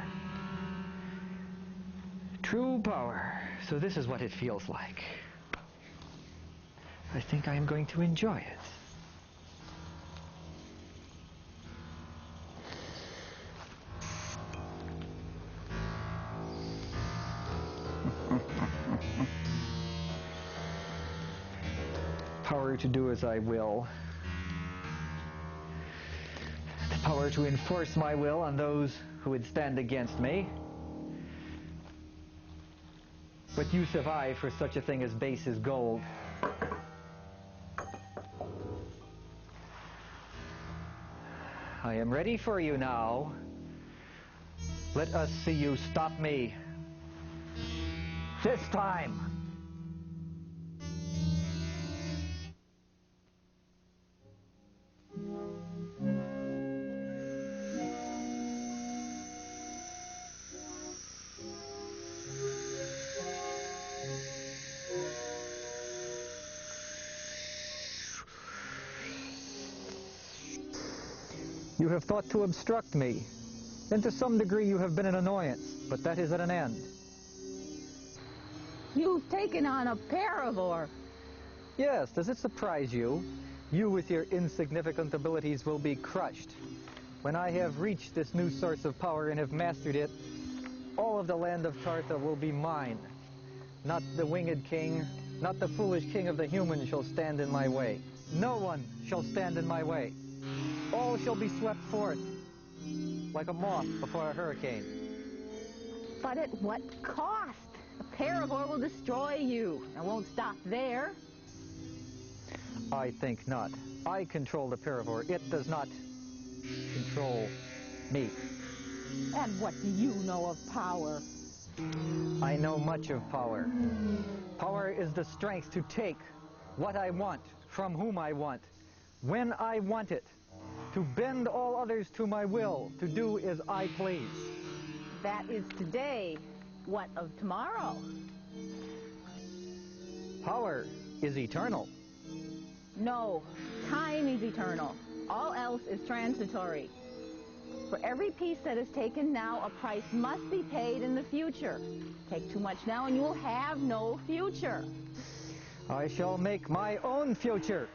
True power. So this is what it feels like. I think I am going to enjoy it. Power to do as I will. The power to enforce my will on those who would stand against me. What use have I for such a thing as base as gold? I am ready for you now. Let us see you stop me. This time. You have thought to obstruct me, and to some degree you have been an annoyance, but that is at an end.
You've taken on a paravore.
Yes, does it surprise you? You with your insignificant abilities will be crushed. When I have reached this new source of power and have mastered it, all of the land of Taartha will be mine. Not the winged king, not the foolish king of the humans shall stand in my way. No one shall stand in my way. All shall be swept forth, like a moth before a hurricane.
But at what cost? A paravore will destroy you. I won't stop there.
I think not. I control the paravore. It does not control me.
And what do you know of power?
I know much of power. Power is the strength to take what I want, from whom I want, when I want it, to bend all others to my will, to do as I please.
That is today. What of tomorrow?
Power is eternal.
No, time is eternal. All else is transitory. For every piece that is taken now, a price must be paid in the future. Take too much now and you will have no future.
I shall make my own future.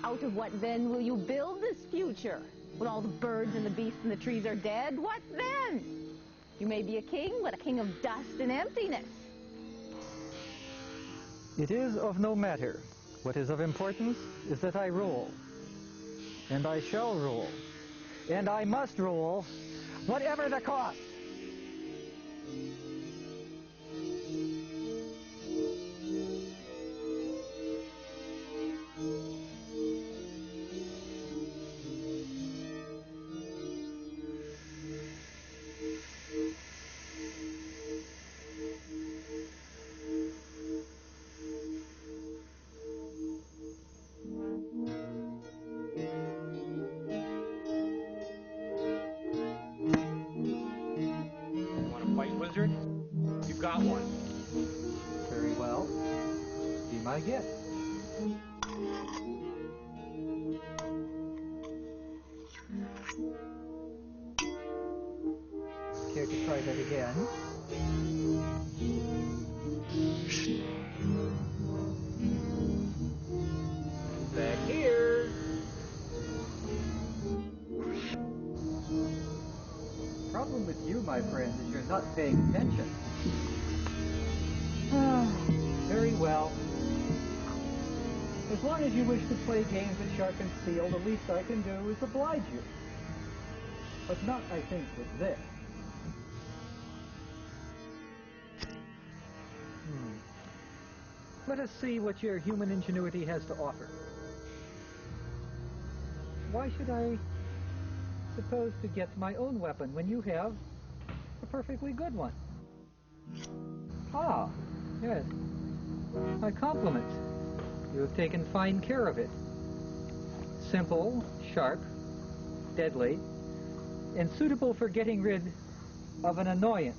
Out of what then will you build this future? When all the birds and the beasts and the trees are dead, what then? You may be a king, but a king of dust and emptiness.
It is of no matter. What is of importance is that I rule. And I shall rule. And I must rule, whatever the cost. I guess. Care to try that again? Back here. Problem with you, my friend, is you're not paying attention. Very well. As long as you wish to play games at sharp and steel, the least I can do is oblige you. But not, I think, with this. Let us see what your human ingenuity has to offer. Why should I suppose to get my own weapon when you have a perfectly good one? Ah, yes. My compliments. You have taken fine care of it. Simple, sharp, deadly, and suitable for getting rid of an annoyance.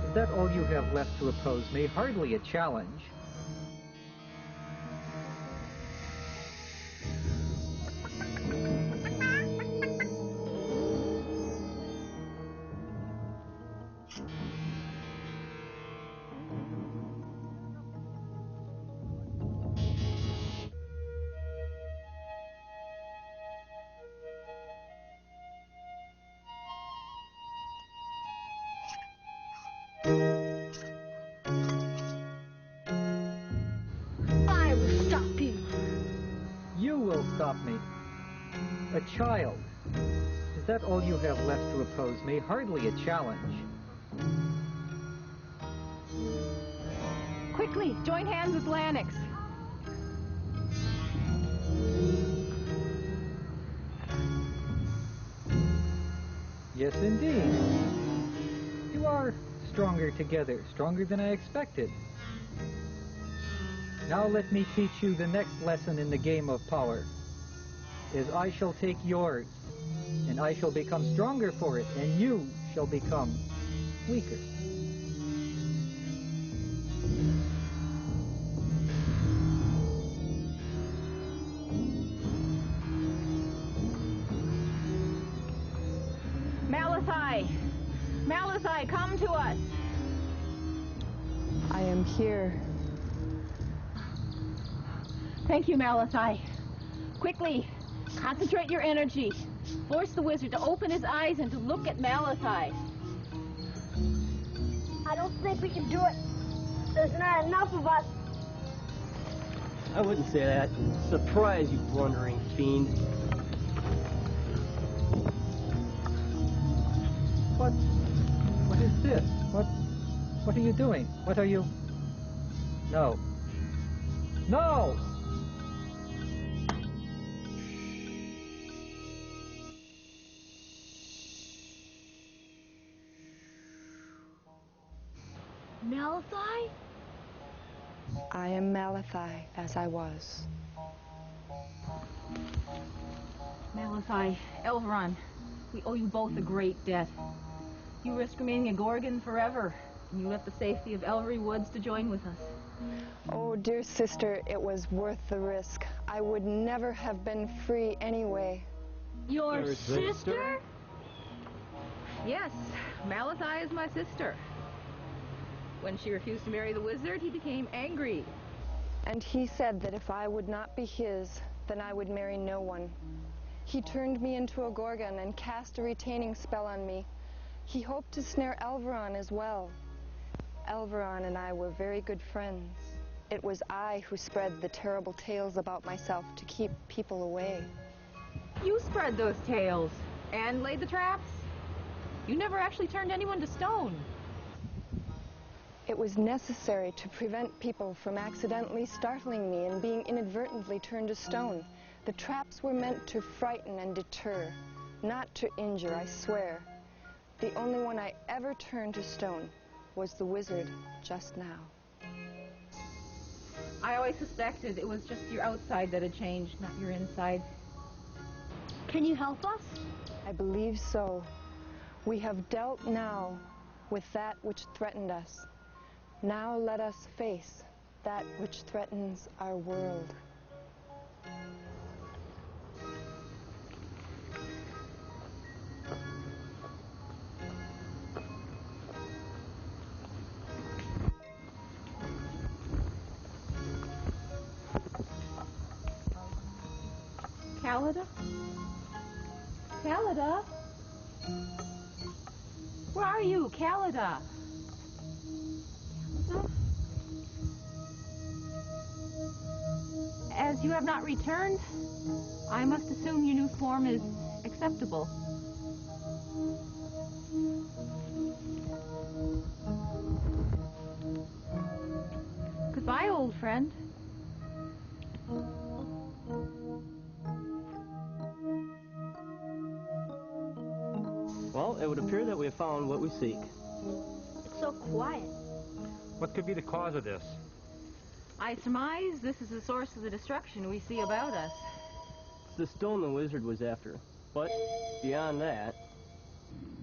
Is that all you have left to oppose me? Hardly a challenge.
I will stop you.
You will stop me. A child. Is that all you have left to oppose me? Hardly a challenge.
Quickly, join hands with Lanix.
Yes, indeed. You are stronger together, stronger than I expected. Now let me teach you the next lesson in the game of power. Is I shall take yours, and I shall become stronger for it, and you shall become weaker.
Malachi! Malachi, come to us!
I am here.
Thank you, Malachi. Quickly, concentrate your energy. Force the wizard to open his eyes and to look at Malachi.
I don't think we can do it. There's not enough of us.
I wouldn't say that. Surprise, you blundering fiend.
What is this? What are you doing? What are you... No. No!
Malachi?
I am Malachi, as I was.
Malachi, Elveron, we owe you both a great debt. You risked remaining a Gorgon forever, and you left the safety of Elvery Woods to join with us.
Oh, dear sister, it was worth the risk. I would never have been free anyway.
Your sister? Yes, Malachi is my sister. When she refused to marry the wizard, he became angry.
And he said that if I would not be his, then I would marry no one. He turned me into a Gorgon and cast a retaining spell on me. He hoped to snare Elveron as well. Elveron and I were very good friends. It was I who spread the terrible tales about myself to keep people away.
You spread those tales and laid the traps. You never actually turned anyone to stone.
It was necessary to prevent people from accidentally startling me and being inadvertently turned to stone. The traps were meant to frighten and deter, not to injure, I swear. The only one I ever turned to stone was the wizard just now.
I always suspected it was just your outside that had changed, not your inside.
Can you help us?
I believe so. We have dealt now with that which threatened us. Now let us face that which threatens our world.
Calida? Calida? Where are you, Calida? As you have not returned, I must assume your new form is acceptable. Goodbye, old friend.
Well, it would appear that we have found what we seek.
It's so quiet.
What could be the cause of this?
I surmise this is the source of the destruction we see about us.
It's the stone the wizard was after. But beyond that,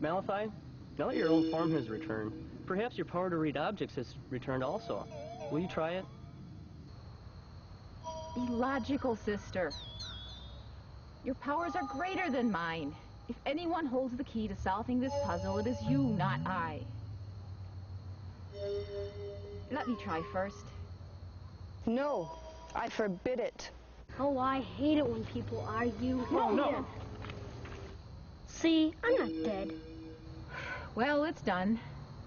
Malachi, now that your own form has returned, perhaps your power to read objects has returned also. Will you try it?
Be logical, sister. Your powers are greater than mine. If anyone holds the key to solving this puzzle, it is you, not I. Let me try first.
No, I forbid it.
Oh, I hate it when people argue.
Oh, no.
See, I'm not dead.
Well, it's done.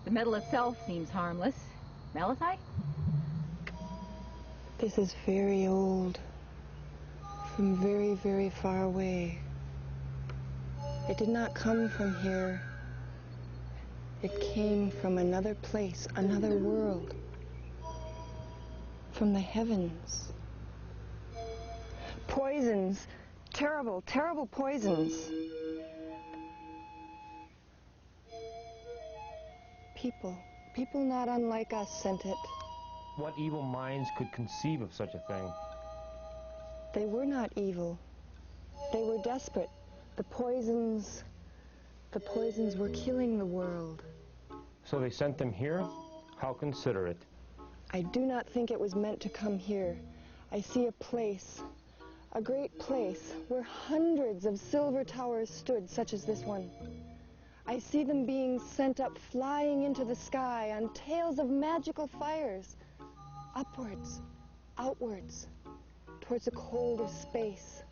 The metal itself seems harmless. Malachi?
This is very old. From very, very far away. It did not come from here. It came from another place, another world. From the heavens. Poisons. Terrible, terrible poisons. People not unlike us sent it.
What evil minds could conceive of such a thing?
They were not evil. They were desperate. The poisons were killing the world.
So they sent them here? How considerate.
I do not think it was meant to come here. I see a place, a great place, where hundreds of silver towers stood, such as this one. I see them being sent up, flying into the sky on tails of magical fires, upwards, outwards, towards the cold of space.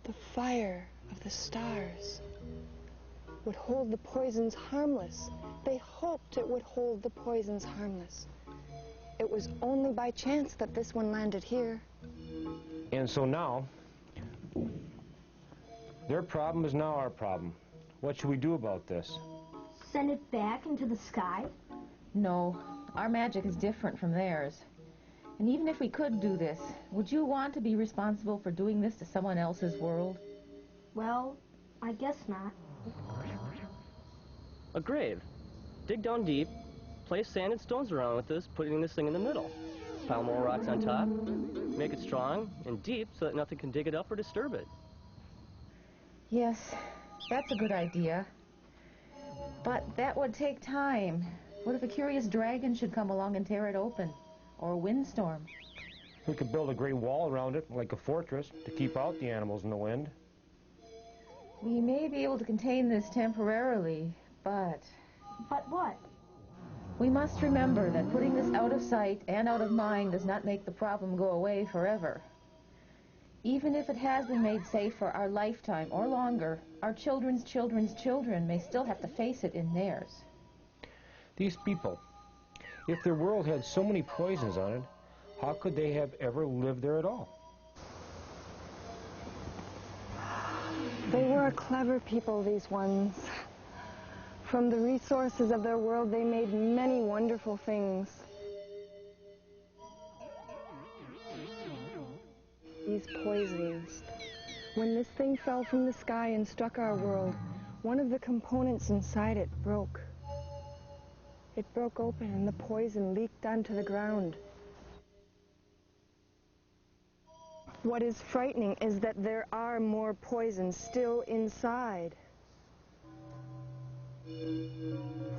The fire of the stars would hold the poisons harmless. They hoped it would hold the poisons harmless. It was only by chance that this one landed here.
And so now, their problem is now our problem. What should we do about this?
Send it back into the sky?
No, our magic is different from theirs. And even if we could do this, would you want to be responsible for doing this to someone else's world?
Well, I guess not.
A grave. Dig down deep, place sand and stones around with this, putting this thing in the middle. Pile more rocks on top, make it strong and deep so that nothing can dig it up or disturb it.
Yes, that's a good idea. But that would take time. What if a curious dragon should come along and tear it open? Or a windstorm?
We could build a great wall around it, like a fortress, to keep out the animals in the wind.
We may be able to contain this temporarily, but...
But what?
We must remember that putting this out of sight and out of mind does not make the problem go away forever. Even if it has been made safe for our lifetime or longer, our children's children's children may still have to face it in theirs.
These people, if their world had so many poisons on it, how could they have ever lived there at all?
They were clever people, these ones. From the resources of their world, they made many wonderful things. These poisons. When this thing fell from the sky and struck our world, one of the components inside it broke. It broke open and the poison leaked onto the ground. What is frightening is that there are more poisons still inside.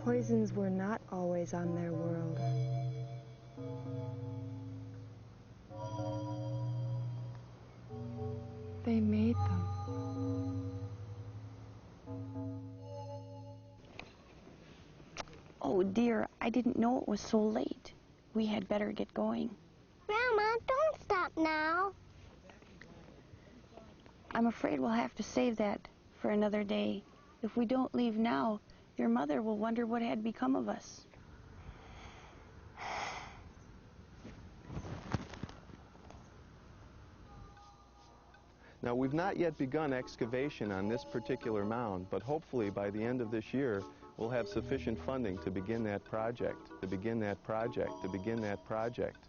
Poisons were not always on their world. They made them.
Oh dear, I didn't know it was so late. We had better get going.
Grandma, don't stop now.
I'm afraid we'll have to save that for another day. If we don't leave now, your mother will wonder what had become of us.
Now, we've not yet begun excavation on this particular mound, but hopefully by the end of this year, we'll have sufficient funding to begin that project, to begin that project, to begin that project.